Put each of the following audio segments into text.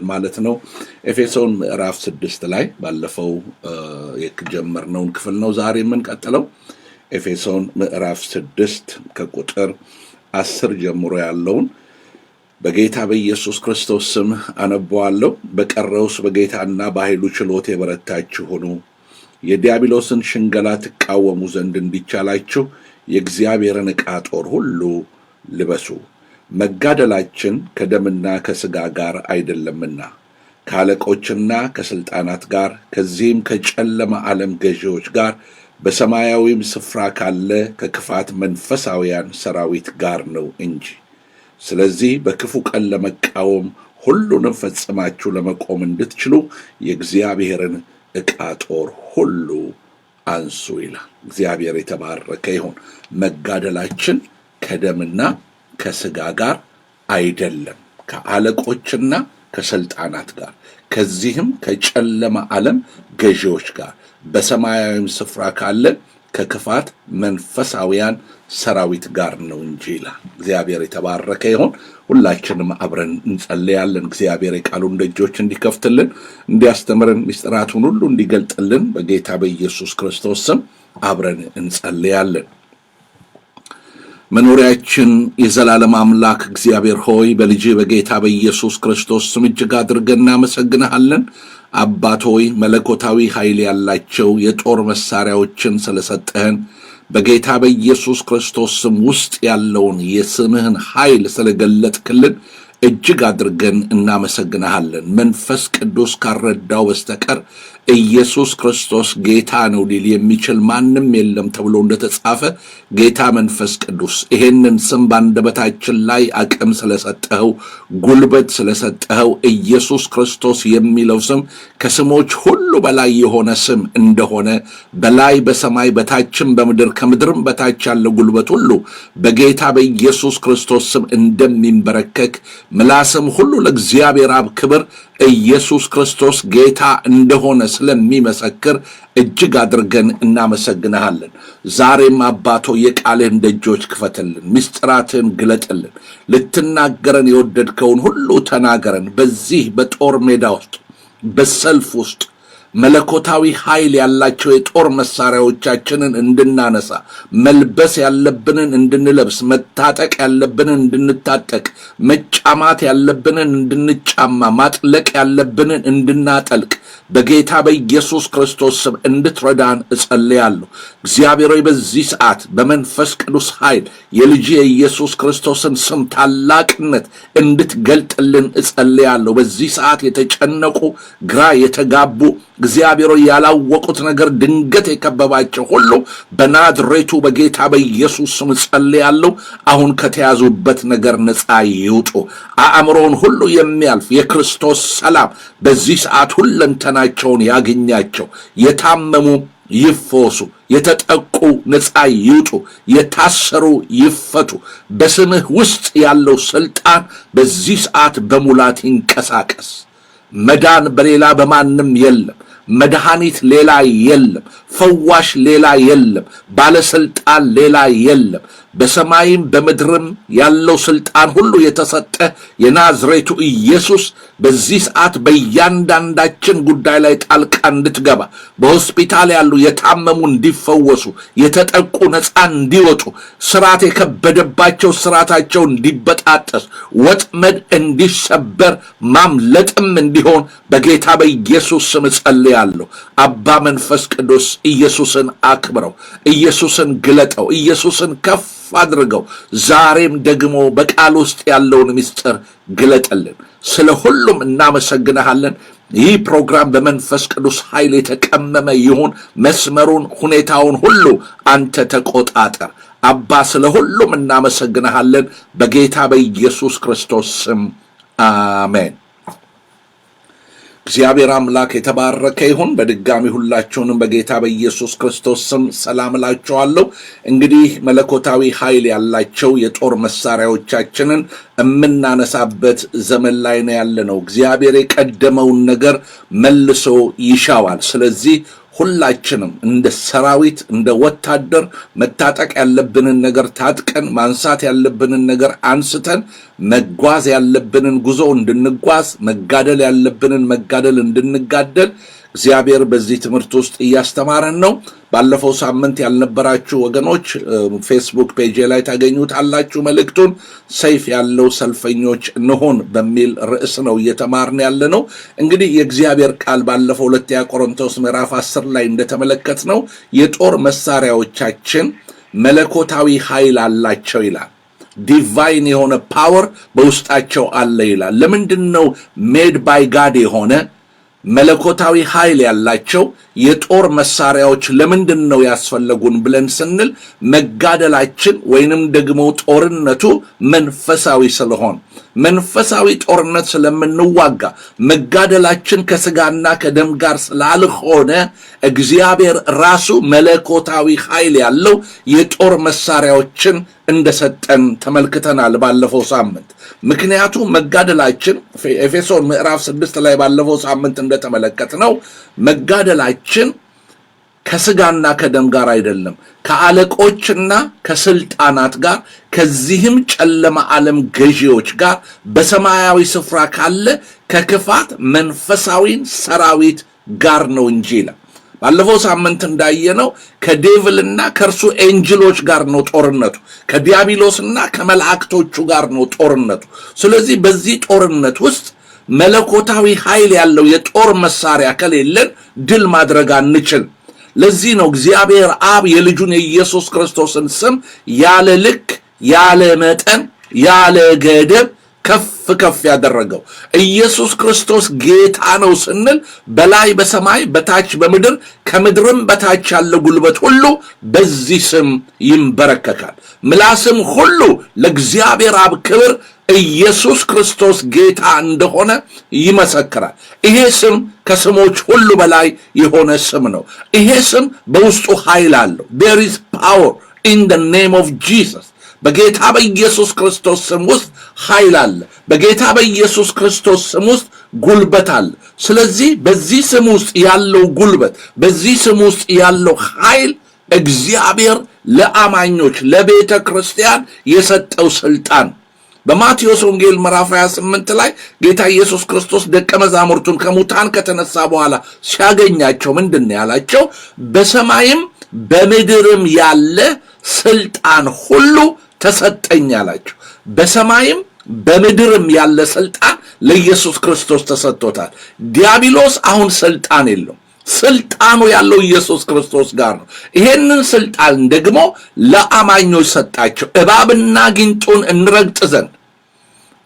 ማለት ነው። ኤፌሶን ምዕራፍ 6 ላይ ባለፈው የጀመርነውን ክፍል ነው ዛሬ የምንቀጥለው። ኤፌሶን ምዕራፍ 6 ከቁጥር 10 ጀምሮ ያለውን በጌታ በኢየሱስ ክርስቶስ ስም አነባዋለሁ። በቀረውስ በጌታና በኃይሉ ችሎት የበረታችሁ ሁኑ፣ የዲያብሎስን ሽንገላ ትቃወሙ ዘንድ እንዲቻላችሁ የእግዚአብሔርን ዕቃ ጦር ሁሉ ልበሱ። መጋደላችን ከደምና ከሥጋ ጋር አይደለምና ከአለቆችና ከሥልጣናት ጋር፣ ከዚህም ከጨለማ ዓለም ገዢዎች ጋር፣ በሰማያዊም ስፍራ ካለ ከክፋት መንፈሳውያን ሰራዊት ጋር ነው እንጂ። ስለዚህ በክፉ ቀን ለመቃወም ሁሉንም ፈጽማችሁ ለመቆም እንድትችሉ የእግዚአብሔርን ዕቃ ጦር ሁሉ አንሱ ይላል። እግዚአብሔር የተባረከ ይሁን። መጋደላችን ከደምና ከሥጋ ጋር አይደለም፣ ከአለቆችና ከሥልጣናት ጋር፣ ከዚህም ከጨለማ ዓለም ገዢዎች ጋር፣ በሰማያዊም ስፍራ ካለ ከክፋት መንፈሳውያን ሰራዊት ጋር ነው እንጂ ይላል። እግዚአብሔር የተባረከ ይሁን። ሁላችንም አብረን እንጸልያለን። እግዚአብሔር የቃሉን ደጆች እንዲከፍትልን፣ እንዲያስተምረን፣ ምስጢራቱን ሁሉ እንዲገልጥልን በጌታ በኢየሱስ ክርስቶስ ስም አብረን እንጸልያለን። መኖሪያችን የዘላለም አምላክ እግዚአብሔር ሆይ በልጅ በጌታ በኢየሱስ ክርስቶስ ስም እጅግ አድርገን እናመሰግንሃለን። አባት ሆይ መለኮታዊ ኃይል ያላቸው የጦር መሳሪያዎችን ስለሰጠህን በጌታ በኢየሱስ ክርስቶስ ስም ውስጥ ያለውን የስምህን ኃይል ስለገለጥክልን እጅግ አድርገን እናመሰግንሃለን። መንፈስ ቅዱስ ካረዳው በስተቀር ኢየሱስ ክርስቶስ ጌታ ነው ሊል የሚችል ማንም የለም ተብሎ እንደተጻፈ ጌታ መንፈስ ቅዱስ ይሄንን ስም ባንደበታችን ላይ አቅም ስለሰጠኸው፣ ጉልበት ስለሰጠኸው፣ ኢየሱስ ክርስቶስ የሚለው ስም ከስሞች ሁሉ በላይ የሆነ ስም እንደሆነ በላይ በሰማይ በታችም በምድር ከምድርም በታች ያለ ጉልበት ሁሉ በጌታ በኢየሱስ ክርስቶስ ስም እንደሚንበረከክ ምላስም ሁሉ ለእግዚአብሔር አብ ክብር ኢየሱስ ክርስቶስ ጌታ እንደሆነ ስለሚመሰክር እጅግ አድርገን እናመሰግንሃለን። ዛሬም አባቶ የቃልህን ደጆች ክፈትልን፣ ምስጢራትህን ግለጥልን፣ ልትናገረን የወደድከውን ሁሉ ተናገረን። በዚህ በጦር ሜዳ ውስጥ በሰልፍ ውስጥ መለኮታዊ ኃይል ያላቸው የጦር መሳሪያዎቻችንን እንድናነሳ፣ መልበስ ያለብንን እንድንለብስ፣ መታጠቅ ያለብንን እንድንታጠቅ፣ መጫማት ያለብንን እንድንጫማ፣ ማጥለቅ ያለብንን እንድናጠልቅ በጌታ በኢየሱስ ክርስቶስ ስም እንድትረዳን እጸልያለሁ። እግዚአብሔር ሆይ በዚህ ሰዓት በመንፈስ ቅዱስ ኃይል የልጅ የኢየሱስ ክርስቶስን ስም ታላቅነት እንድትገልጥልን እጸልያለሁ። በዚህ ሰዓት የተጨነቁ ግራ የተጋቡ እግዚአብሔር ሆይ ያላወቁት ነገር ድንገት የከበባቸው ሁሉ በናዝሬቱ በጌታ በኢየሱስ ስም እጸልያለሁ። አሁን ከተያዙበት ነገር ነፃ ይውጡ። አእምሮን ሁሉ የሚያልፍ የክርስቶስ ሰላም በዚህ ሰዓት ሁለንተናቸውን ያገኛቸው። የታመሙ ይፈወሱ፣ የተጠቁ ነፃ ይውጡ፣ የታሰሩ ይፈቱ። በስምህ ውስጥ ያለው ስልጣን በዚህ ሰዓት በሙላት ይንቀሳቀስ። መዳን በሌላ በማንም የለም። መድኃኒት ሌላ የለም። ፈዋሽ ሌላ የለም። ባለስልጣን ሌላ የለም። በሰማይም በምድርም ያለው ስልጣን ሁሉ የተሰጠ የናዝሬቱ ኢየሱስ በዚህ ሰዓት በእያንዳንዳችን ጉዳይ ላይ ጣልቃ እንድትገባ፣ በሆስፒታል ያሉ የታመሙ እንዲፈወሱ፣ የተጠቁ ነፃ እንዲወጡ፣ ስራት የከበደባቸው ስራታቸው እንዲበጣጠስ፣ ወጥመድ እንዲሰበር፣ ማምለጥም እንዲሆን በጌታ በኢየሱስ ስም እጸልያለሁ። አባ መንፈስ ቅዱስ ኢየሱስን አክብረው፣ ኢየሱስን ግለጠው፣ ኢየሱስን ከፍ አድርገው። ዛሬም ደግሞ በቃል ውስጥ ያለውን ምስጢር ግለጥልን። ስለ ሁሉም እናመሰግንሃለን። ይህ ፕሮግራም በመንፈስ ቅዱስ ኃይል የተቀመመ ይሁን። መስመሩን፣ ሁኔታውን ሁሉ አንተ ተቆጣጠር። አባ ስለ ሁሉም እናመሰግንሃለን። በጌታ በኢየሱስ ክርስቶስ ስም አሜን። እግዚአብሔር አምላክ የተባረከ ይሁን። በድጋሚ ሁላችሁንም በጌታ በኢየሱስ ክርስቶስ ስም ሰላም እላችኋለሁ። እንግዲህ መለኮታዊ ኃይል ያላቸው የጦር መሳሪያዎቻችንን የምናነሳበት ዘመን ላይ ነው ያለነው። እግዚአብሔር የቀደመውን ነገር መልሶ ይሻዋል። ስለዚህ ሁላችንም እንደ ሰራዊት እንደ ወታደር መታጠቅ ያለብንን ነገር ታጥቀን ማንሳት ያለብንን ነገር አንስተን መጓዝ ያለብንን ጉዞ እንድንጓዝ መጋደል ያለብንን መጋደል እንድንጋደል እግዚአብሔር በዚህ ትምህርት ውስጥ እያስተማረን ነው። ባለፈው ሳምንት ያልነበራችሁ ወገኖች ፌስቡክ ፔጅ ላይ ታገኙታላችሁ። መልእክቱን ሰይፍ ያለው ሰልፈኞች እንሆን በሚል ርዕስ ነው እየተማርን ያለነው። እንግዲህ የእግዚአብሔር ቃል ባለፈው 2 ቆሮንቶስ ምዕራፍ 10 ላይ እንደተመለከትነው የጦር መሳሪያዎቻችን መለኮታዊ ኃይል አላቸው ይላል። ዲቫይን የሆነ ፓወር በውስጣቸው አለ ይላል። ለምንድነው ሜድ ባይ ጋድ የሆነ መለኮታዊ ኃይል ያላቸው የጦር መሳሪያዎች ለምንድነው ያስፈልጉን ብለን ስንል መጋደላችን ወይንም ደግሞ ጦርነቱ መንፈሳዊ ስለሆነ መንፈሳዊ ጦርነት ስለምንዋጋ መጋደላችን ከስጋና ከደም ጋር ስላልሆነ እግዚአብሔር ራሱ መለኮታዊ ኃይል ያለው የጦር መሳሪያዎችን እንደሰጠን ተመልክተናል ባለፈው ሳምንት። ምክንያቱም መጋደላችን ኤፌሶን ምዕራፍ 6 ላይ ባለፈው ሳምንት እንደተመለከትነው መጋደላችን ከስጋና ከደም ጋር አይደለም፣ ከአለቆችና ከስልጣናት ጋር ከዚህም ጨለማ ዓለም ገዢዎች ጋር በሰማያዊ ስፍራ ካለ ከክፋት መንፈሳዊን ሰራዊት ጋር ነው እንጂ ይላል። ባለፈው ሳምንት እንዳየነው ከዴቪልና ከርሱ ኤንጅሎች ጋር ነው ጦርነቱ፣ ከዲያብሎስና ከመላእክቶቹ ጋር ነው ጦርነቱ። ስለዚህ በዚህ ጦርነት ውስጥ መለኮታዊ ኃይል ያለው የጦር መሳሪያ ከሌለን ድል ማድረግ አንችል። ለዚህ ነው እግዚአብሔር አብ የልጁን የኢየሱስ ክርስቶስን ስም ያለ ልክ ያለ መጠን ያለ ገደብ ከፍ ያደረገው። ኢየሱስ ክርስቶስ ጌታ ነው ስንል በላይ በሰማይ በታች በምድር ከምድርም በታች ያለ ጉልበት ሁሉ በዚህ ስም ይንበረከካል። ምላስም ሁሉ ለእግዚአብሔር አብ ክብር ኢየሱስ ክርስቶስ ጌታ እንደሆነ ይመሰክራል። ይሄ ስም ከስሞች ሁሉ በላይ የሆነ ስም ነው። ይሄ ስም በውስጡ ኃይል አለው። there is power in the name of Jesus። በጌታ በኢየሱስ ክርስቶስ ስም ውስጥ ኃይል አለ። በጌታ በኢየሱስ ክርስቶስ ስም ውስጥ ጉልበት አለ። ስለዚህ በዚህ ስም ውስጥ ያለው ጉልበት፣ በዚህ ስም ውስጥ ያለው ኃይል እግዚአብሔር ለአማኞች ለቤተ ክርስቲያን የሰጠው ስልጣን። በማቴዎስ ወንጌል ምዕራፍ 28 ላይ ጌታ ኢየሱስ ክርስቶስ ደቀ መዛሙርቱን ከሙታን ከተነሳ በኋላ ሲያገኛቸው ምንድነው ያላቸው? በሰማይም በምድርም ያለ ስልጣን ሁሉ ተሰጠኝ አላቸው። በሰማይም በምድርም ያለ ስልጣን ለኢየሱስ ክርስቶስ ተሰጥቶታል። ዲያብሎስ አሁን ስልጣን የለውም። ስልጣኑ ያለው ኢየሱስ ክርስቶስ ጋር ነው። ይሄንን ስልጣን ደግሞ ለአማኞች ሰጣቸው። እባብና ጊንጡን እንረግጥ ዘንድ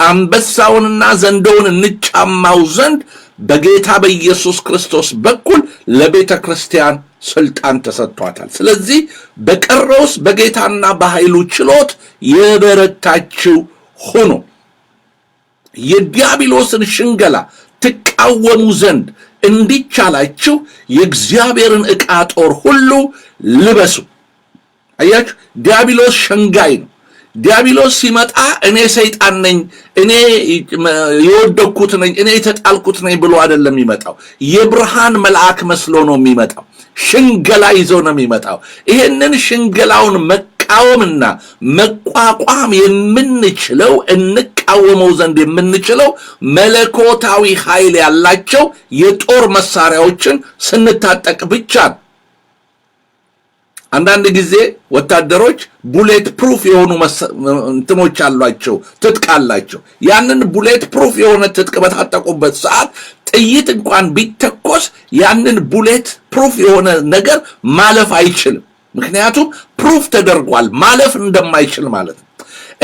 አንበሳውንና ዘንዶውን እንጫማው ዘንድ በጌታ በኢየሱስ ክርስቶስ በኩል ለቤተ ክርስቲያን ስልጣን ተሰጥቷታል። ስለዚህ በቀረውስ በጌታና በኃይሉ ችሎት የበረታችሁ ሁኑ፣ የዲያብሎስን ሽንገላ ትቃወሙ ዘንድ እንዲቻላችሁ የእግዚአብሔርን ዕቃ ጦር ሁሉ ልበሱ። አያችሁ፣ ዲያብሎስ ሸንጋይ ነው። ዲያብሎስ ሲመጣ እኔ ሰይጣን ነኝ፣ እኔ የወደኩት ነኝ፣ እኔ የተጣልኩት ነኝ ብሎ አይደለም የሚመጣው። የብርሃን መልአክ መስሎ ነው የሚመጣው። ሽንገላ ይዞ ነው የሚመጣው። ይሄንን ሽንገላውን መቃወምና መቋቋም የምንችለው እንቃወመው ዘንድ የምንችለው መለኮታዊ ኃይል ያላቸው የጦር መሳሪያዎችን ስንታጠቅ ብቻ ነው። አንዳንድ ጊዜ ወታደሮች ቡሌት ፕሩፍ የሆኑ እንትኖች አሏቸው፣ ትጥቅ አላቸው። ያንን ቡሌት ፕሩፍ የሆነ ትጥቅ በታጠቁበት ሰዓት ጥይት እንኳን ቢተኮስ ያንን ቡሌት ፕሩፍ የሆነ ነገር ማለፍ አይችልም። ምክንያቱም ፕሩፍ ተደርጓል ማለፍ እንደማይችል ማለት ነው።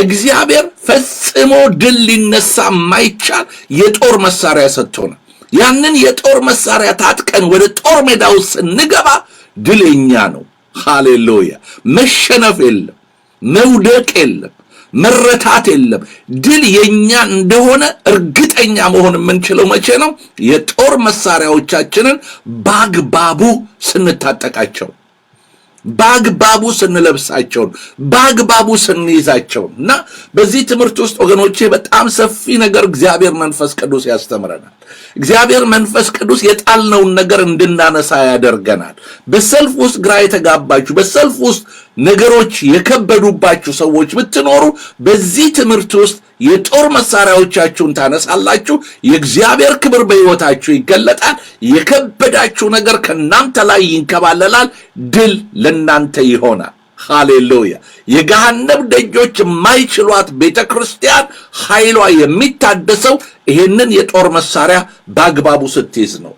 እግዚአብሔር ፈጽሞ ድል ሊነሳ የማይቻል የጦር መሳሪያ ሰጥቶናል። ያንን የጦር መሳሪያ ታጥቀን ወደ ጦር ሜዳ ውስጥ ስንገባ ድልኛ ነው። ሃሌሉያ! መሸነፍ የለም፣ መውደቅ የለም፣ መረታት የለም። ድል የኛ እንደሆነ እርግጠኛ መሆን የምንችለው መቼ ነው? የጦር መሳሪያዎቻችንን በአግባቡ ስንታጠቃቸው። በአግባቡ ስንለብሳቸው፣ በአግባቡ ስንይዛቸው እና በዚህ ትምህርት ውስጥ ወገኖቼ በጣም ሰፊ ነገር እግዚአብሔር መንፈስ ቅዱስ ያስተምረናል። እግዚአብሔር መንፈስ ቅዱስ የጣልነውን ነገር እንድናነሳ ያደርገናል። በሰልፍ ውስጥ ግራ የተጋባችሁ፣ በሰልፍ ውስጥ ነገሮች የከበዱባችሁ ሰዎች ብትኖሩ በዚህ ትምህርት ውስጥ የጦር መሳሪያዎቻችሁን ታነሳላችሁ። የእግዚአብሔር ክብር በሕይወታችሁ ይገለጣል። የከበዳችሁ ነገር ከናንተ ላይ ይንከባለላል። ድል ለናንተ ይሆናል። ሃሌሉያ! የገሃነም ደጆች የማይችሏት ቤተክርስቲያን ኃይሏ የሚታደሰው ይሄንን የጦር መሳሪያ በአግባቡ ስትይዝ ነው።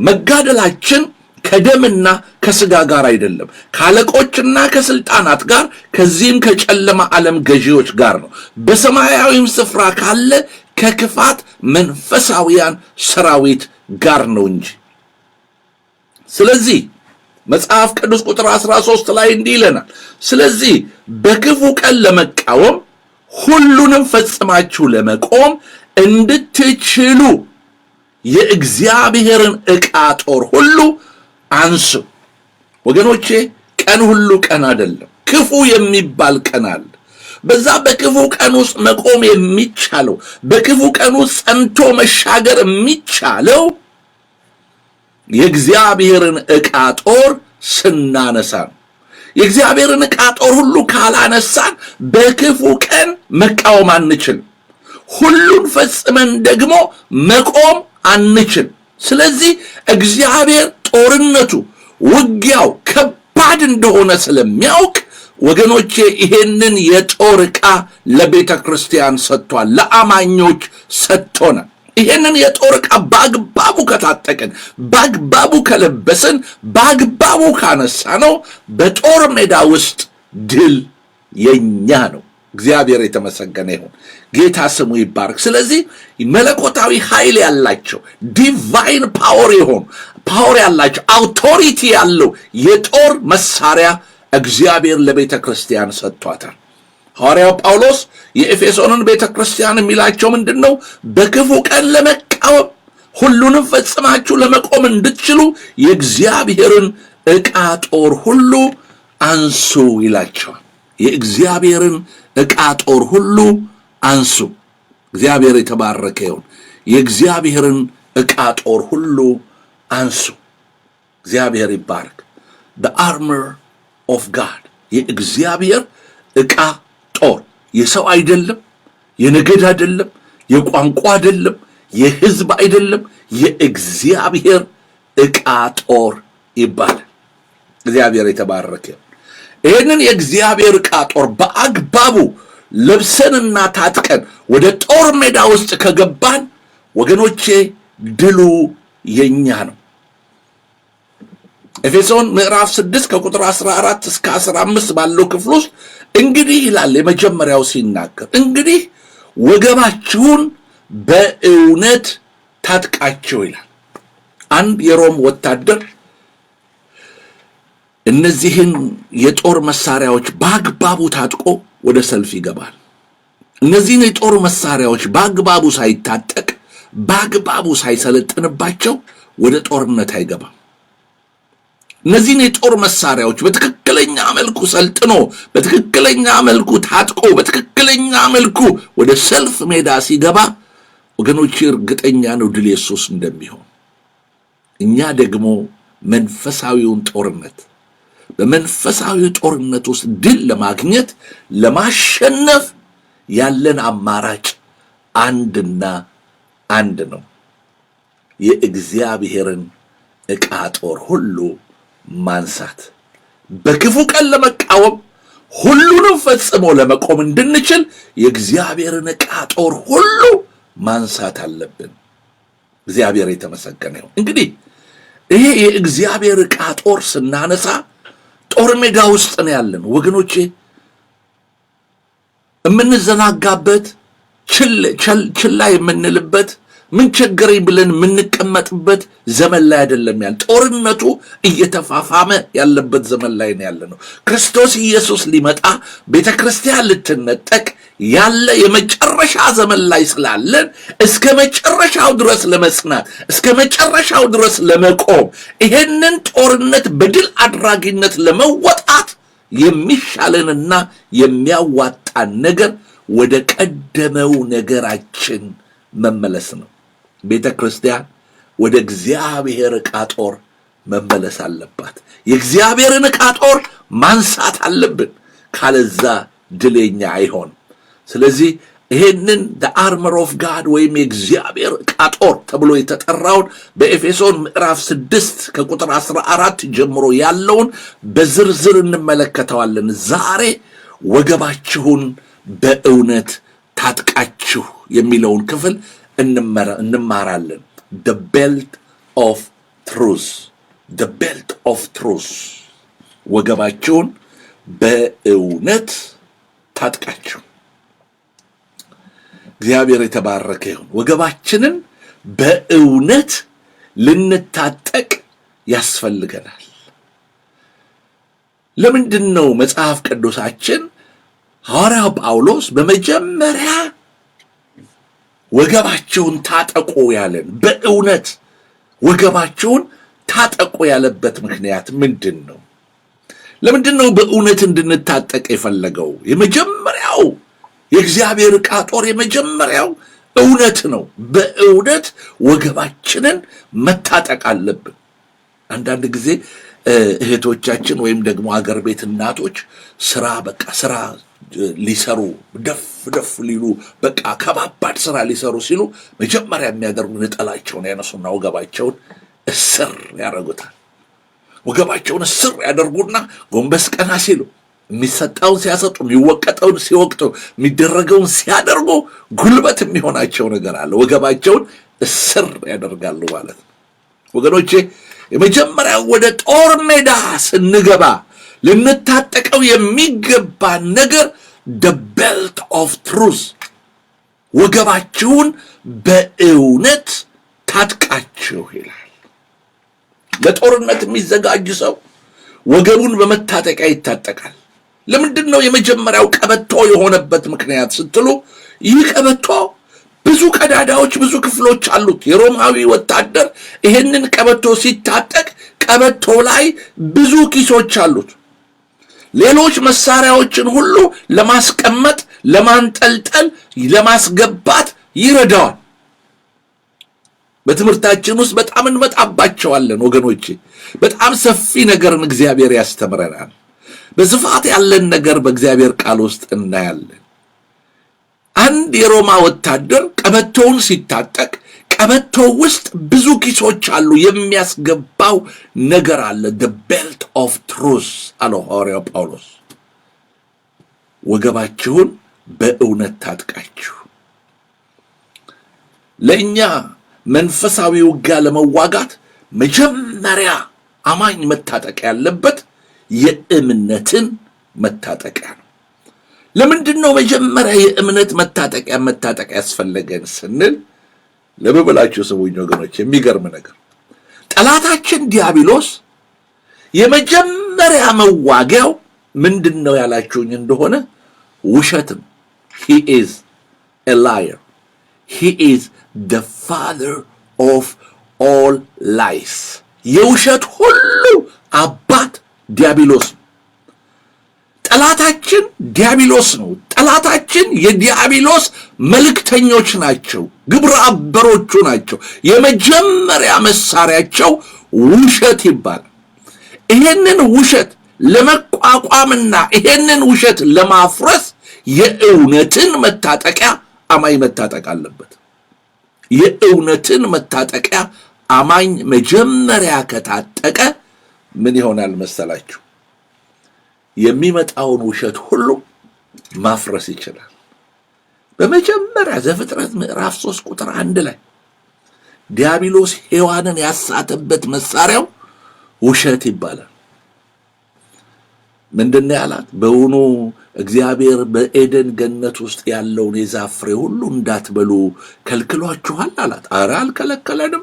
መጋደላችን ከደምና ከስጋ ጋር አይደለም፣ ከአለቆችና ከስልጣናት ጋር፣ ከዚህም ከጨለማ ዓለም ገዢዎች ጋር ነው፣ በሰማያዊም ስፍራ ካለ ከክፋት መንፈሳውያን ሰራዊት ጋር ነው እንጂ። ስለዚህ መጽሐፍ ቅዱስ ቁጥር 13 ላይ እንዲህ ይለናል፣ ስለዚህ በክፉ ቀን ለመቃወም ሁሉንም ፈጽማችሁ ለመቆም እንድትችሉ የእግዚአብሔርን ዕቃ ጦር ሁሉ አንሱ። ወገኖቼ ቀን ሁሉ ቀን አይደለም፣ ክፉ የሚባል ቀን አለ። በዛ በክፉ ቀን ውስጥ መቆም የሚቻለው፣ በክፉ ቀን ውስጥ ጸንቶ መሻገር የሚቻለው የእግዚአብሔርን ዕቃ ጦር ስናነሳ ነው። የእግዚአብሔርን ዕቃ ጦር ሁሉ ካላነሳን በክፉ ቀን መቃወም አንችል፣ ሁሉን ፈጽመን ደግሞ መቆም አንችል። ስለዚህ እግዚአብሔር ጦርነቱ ውጊያው ከባድ እንደሆነ ስለሚያውቅ ወገኖቼ ይሄንን የጦር ዕቃ ለቤተ ክርስቲያን ሰጥቷል፣ ለአማኞች ሰጥቶናል። ይሄንን የጦር ዕቃ በአግባቡ ከታጠቅን፣ በአግባቡ ከለበስን፣ በአግባቡ ካነሳነው በጦር ሜዳ ውስጥ ድል የኛ ነው። እግዚአብሔር የተመሰገነ ይሁን። ጌታ ስሙ ይባረክ። ስለዚህ መለኮታዊ ኃይል ያላቸው ዲቫይን ፓወር ያላቸው አውቶሪቲ ያለው የጦር መሳሪያ እግዚአብሔር ለቤተ ክርስቲያን ሰጥቷታል። ሐዋርያው ጳውሎስ የኤፌሶንን ቤተ ክርስቲያን የሚላቸው ምንድን ነው? በክፉ ቀን ለመቃወም ሁሉንም ፈጽማችሁ ለመቆም እንድትችሉ የእግዚአብሔርን ዕቃ ጦር ሁሉ አንሱ ይላቸዋል። የእግዚአብሔርን ዕቃ ጦር ሁሉ አንሱ። እግዚአብሔር የተባረከ ይሁን። የእግዚአብሔርን ዕቃ ጦር ሁሉ አንሱ። እግዚአብሔር ይባረክ። the armor of God የእግዚአብሔር ዕቃ ጦር የሰው አይደለም፣ የነገድ አይደለም፣ የቋንቋ አይደለም፣ የሕዝብ አይደለም፣ የእግዚአብሔር ዕቃ ጦር ይባላል። እግዚአብሔር የተባረከ ይሁን። ይህንን የእግዚአብሔር ዕቃ ጦር በአግባቡ ለብሰንና ታጥቀን ወደ ጦር ሜዳ ውስጥ ከገባን ወገኖቼ ድሉ የኛ ነው። ኤፌሶን ምዕራፍ 6 ከቁጥር 14 እስከ 15 ባለው ክፍል ውስጥ እንግዲህ ይላል የመጀመሪያው ሲናገር፣ እንግዲህ ወገባችሁን በእውነት ታጥቃችሁ ይላል። አንድ የሮም ወታደር እነዚህን የጦር መሳሪያዎች በአግባቡ ታጥቆ ወደ ሰልፍ ይገባል። እነዚህን የጦር መሳሪያዎች በአግባቡ ሳይታጠቅ፣ በአግባቡ ሳይሰለጥንባቸው ወደ ጦርነት አይገባም። እነዚህን የጦር መሳሪያዎች በትክክለኛ መልኩ ሰልጥኖ፣ በትክክለኛ መልኩ ታጥቆ፣ በትክክለኛ መልኩ ወደ ሰልፍ ሜዳ ሲገባ ወገኖቼ እርግጠኛ ነው ድል የሱስ እንደሚሆን። እኛ ደግሞ መንፈሳዊውን ጦርነት በመንፈሳዊ ጦርነት ውስጥ ድል ለማግኘት ለማሸነፍ ያለን አማራጭ አንድና አንድ ነው። የእግዚአብሔርን ዕቃ ጦር ሁሉ ማንሳት፣ በክፉ ቀን ለመቃወም ሁሉንም ፈጽሞ ለመቆም እንድንችል የእግዚአብሔርን ዕቃ ጦር ሁሉ ማንሳት አለብን። እግዚአብሔር የተመሰገነ ይሁን። እንግዲህ ይሄ የእግዚአብሔር ዕቃ ጦር ስናነሳ ጦር ሜዳ ውስጥ ነው ያለን ወገኖቼ። የምንዘናጋበት ችላ የምንልበት ምን ቸገረኝ ብለን የምንቀመጥበት ዘመን ላይ አይደለም ያለ። ጦርነቱ እየተፋፋመ ያለበት ዘመን ላይ ነው ያለነው። ክርስቶስ ኢየሱስ ሊመጣ ቤተክርስቲያን ልትነጠቅ ያለ የመጨረሻ ዘመን ላይ ስላለን እስከ መጨረሻው ድረስ ለመጽናት፣ እስከ መጨረሻው ድረስ ለመቆም፣ ይሄንን ጦርነት በድል አድራጊነት ለመወጣት የሚሻለንና የሚያዋጣን ነገር ወደ ቀደመው ነገራችን መመለስ ነው። ቤተክርስቲያን ወደ እግዚአብሔር ዕቃ ጦር መመለስ አለባት። የእግዚአብሔርን ዕቃ ጦር ማንሳት አለብን፣ ካለዛ ድለኛ አይሆንም። ስለዚህ ይሄንን the armor of God ወይም የእግዚአብሔር ዕቃ ጦር ተብሎ የተጠራውን በኤፌሶን ምዕራፍ 6 ከቁጥር 14 ጀምሮ ያለውን በዝርዝር እንመለከተዋለን። ዛሬ ወገባችሁን በእውነት ታጥቃችሁ የሚለውን ክፍል እንማራለን። the belt of truth, the belt of truth ወገባችሁን በእውነት ታጥቃችሁ። እግዚአብሔር የተባረከ ይሁን። ወገባችንን በእውነት ልንታጠቅ ያስፈልገናል። ለምንድነው መጽሐፍ ቅዱሳችን ሐዋርያው ጳውሎስ በመጀመሪያ ወገባችሁን ታጠቁ ያለን? በእውነት ወገባችሁን ታጠቁ ያለበት ምክንያት ምንድነው? ለምንድነው በእውነት እንድንታጠቅ የፈለገው? የመጀመሪያው የእግዚአብሔር ዕቃ ጦር የመጀመሪያው እውነት ነው። በእውነት ወገባችንን መታጠቅ አለብን። አንዳንድ ጊዜ እህቶቻችን ወይም ደግሞ አገር ቤት እናቶች ስራ ሊሰሩ ደፍ ሊሉ ከባባድ ስራ ሊሰሩ ሲሉ መጀመሪያ የሚያደርጉ ነጠላቸውን ያነሱና ወገባቸውን እስር ያደርጉታል። ወገባቸውን እስር ያደርጉና ጎንበስ ቀና ሲሉ የሚሰጣውን ሲያሰጡ፣ የሚወቀጠውን ሲወቅጡ፣ የሚደረገውን ሲያደርጉ ጉልበት የሚሆናቸው ነገር አለ። ወገባቸውን እስር ያደርጋሉ ማለት ነው። ወገኖቼ የመጀመሪያው ወደ ጦር ሜዳ ስንገባ ልንታጠቀው የሚገባ ነገር the belt of truth ወገባችሁን በእውነት ታጥቃችሁ ይላል። ለጦርነት የሚዘጋጅ ሰው ወገቡን በመታጠቂያ ይታጠቃል። ለምንድነው የመጀመሪያው ቀበቶ የሆነበት ምክንያት ስትሉ፣ ይህ ቀበቶ ብዙ ቀዳዳዎች ብዙ ክፍሎች አሉት። የሮማዊ ወታደር ይሄንን ቀበቶ ሲታጠቅ ቀበቶ ላይ ብዙ ኪሶች አሉት። ሌሎች መሳሪያዎችን ሁሉ ለማስቀመጥ፣ ለማንጠልጠል፣ ለማስገባት ይረዳዋል። በትምህርታችን ውስጥ በጣም እንመጣባቸዋለን ወገኖቼ። በጣም ሰፊ ነገርን እግዚአብሔር ያስተምረናል። በስፋት ያለን ነገር በእግዚአብሔር ቃል ውስጥ እናያለን። አንድ የሮማ ወታደር ቀበቶውን ሲታጠቅ ቀበቶ ውስጥ ብዙ ኪሶች አሉ፣ የሚያስገባው ነገር አለ። the belt of truth አለው ሐዋርያው ጳውሎስ። ወገባችሁን በእውነት ታጥቃችሁ። ለእኛ መንፈሳዊ ውጊያ ለመዋጋት መጀመሪያ አማኝ መታጠቅ ያለበት የእምነትን መታጠቂያ ነው። ለምንድነው መጀመሪያ የእምነት መታጠቂያ ያስፈልገን ስንል፣ ለበበላችሁ ሰዎች ወገኖች የሚገርም ነገር፣ ጠላታችን ዲያብሎስ የመጀመሪያ መዋጊያው ምንድነው ያላችሁኝ እንደሆነ ውሸት ነው። he is a liar, he is the father of all lies የውሸት ሁሉ አባት ዲያብሎስ ነው። ጠላታችን ዲያብሎስ ነው። ጠላታችን የዲያብሎስ መልእክተኞች ናቸው፣ ግብረ አበሮቹ ናቸው። የመጀመሪያ መሳሪያቸው ውሸት ይባላል። ይሄንን ውሸት ለመቋቋምና ይሄንን ውሸት ለማፍረስ የእውነትን መታጠቂያ አማኝ መታጠቅ አለበት። የእውነትን መታጠቂያ አማኝ መጀመሪያ ከታጠቀ ምን ይሆናል መሰላችሁ? የሚመጣውን ውሸት ሁሉ ማፍረስ ይችላል። በመጀመሪያ ዘፍጥረት ምዕራፍ 3 ቁጥር 1 ላይ ዲያብሎስ ሔዋንን ያሳተበት መሳሪያው ውሸት ይባላል። ምንድነው ያላት? በእውኑ እግዚአብሔር በኤደን ገነት ውስጥ ያለውን የዛፍ ፍሬ ሁሉ እንዳትበሉ ከልክሏችኋል አላት። ኧረ አልከለከለንም፣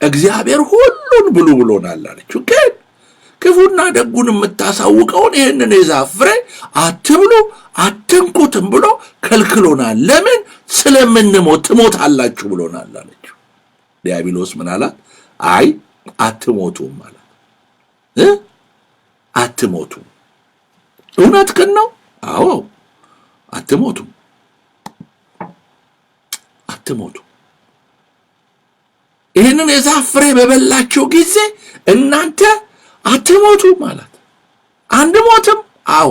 እግዚአብሔር ሁሉን ብሉ ብሎናል አለችው። ግን ክፉና ደጉን የምታሳውቀውን ይህንን የዛፍ ፍሬ አትብሉ አትንኩትም ብሎ ከልክሎናል። ለምን? ስለምንሞት ትሞታላችሁ ብሎናል አለችው። ዲያብሎስ ምን አላት? አይ አትሞቱም አላት። አትሞቱም። እውነት ግን ነው። አዎ አትሞቱም። ይህንን የዛፍ ፍሬ በበላችሁ ጊዜ እናንተ አትሞቱ ማለት አንሞትም። አዎ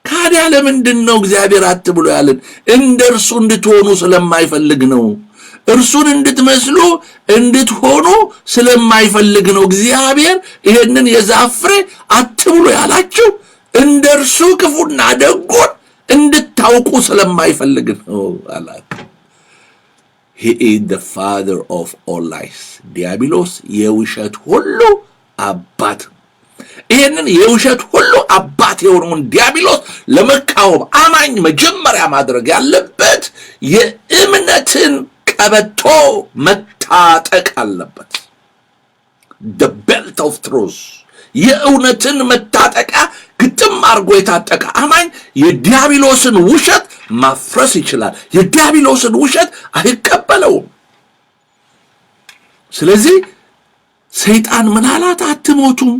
ካዲያ ለምንድን ነው እግዚአብሔር አትብሎ ያለን? እንደርሱ እንድትሆኑ ስለማይፈልግ ነው። እርሱን እንድትመስሉ እንድትሆኑ ስለማይፈልግ ነው እግዚአብሔር ይሄንን የዛፍ ፍሬ አትብሎ ያላችሁ። እንደርሱ ክፉና ደጉን እንድታውቁ ስለማይፈልግ ነው አላት። He is the father of all lies. ዲያብሎስ የውሸት ሁሉ አባት። ይሄንን የውሸት ሁሉ አባት የሆነውን ዲያብሎስ ለመቃወም አማኝ መጀመሪያ ማድረግ ያለበት የእምነትን ቀበቶ መታጠቅ አለበት። the belt of truth የእውነትን መታጠቂያ ግጥም አድርጎ የታጠቀ አማኝ የዲያብሎስን ውሸት ማፍረስ ይችላል። የዲያብሎስን ውሸት አይቀበለውም። ስለዚህ ሰይጣን ምን አላት? አትሞቱም።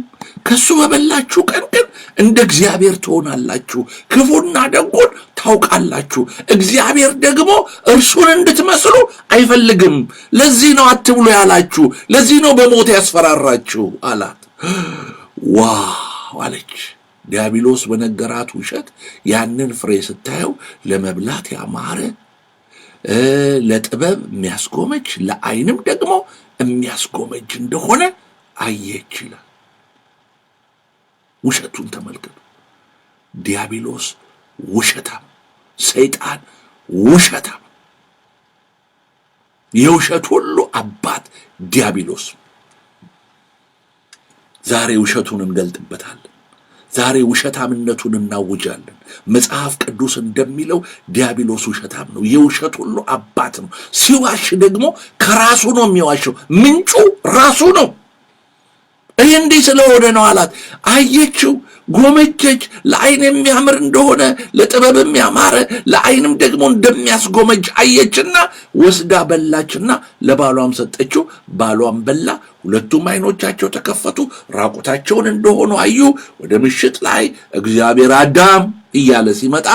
ከሱ በበላችሁ ቀን ግን እንደ እግዚአብሔር ትሆናላችሁ፣ ክፉና ደጉን ታውቃላችሁ። እግዚአብሔር ደግሞ እርሱን እንድትመስሉ አይፈልግም። ለዚህ ነው አትብሉ ያላችሁ፣ ለዚህ ነው በሞት ያስፈራራችሁ አላት። ዋው አለች። ዲያብሎስ በነገራት ውሸት ያንን ፍሬ ስታየው ለመብላት ያማረ ለጥበብ የሚያስጎመጅ ለዓይንም ደግሞ የሚያስጎመጅ እንደሆነ አየች ይላል። ውሸቱን ተመልከቱ። ዲያብሎስ ውሸታም፣ ሰይጣን ውሸታም፣ የውሸት ሁሉ አባት ዲያብሎስ። ዛሬ ውሸቱን እንገልጥበታለን። ዛሬ ውሸታምነቱን እናውጃለን። መጽሐፍ ቅዱስ እንደሚለው ዲያብሎስ ውሸታም ነው፣ የውሸት ሁሉ አባት ነው። ሲዋሽ ደግሞ ከራሱ ነው የሚዋሸው፣ ምንጩ ራሱ ነው። ይህ እንዲህ ስለሆነ ነው አላት። አየችው፣ ጎመጀች። ለዓይን የሚያምር እንደሆነ ለጥበብም ያማረ ለዓይንም ደግሞ እንደሚያስጎመጅ አየችና ወስዳ በላችና ለባሏም ሰጠችው። ባሏም በላ። ሁለቱም ዓይኖቻቸው ተከፈቱ፣ ራቁታቸውን እንደሆኑ አዩ። ወደ ምሽት ላይ እግዚአብሔር አዳም እያለ ሲመጣ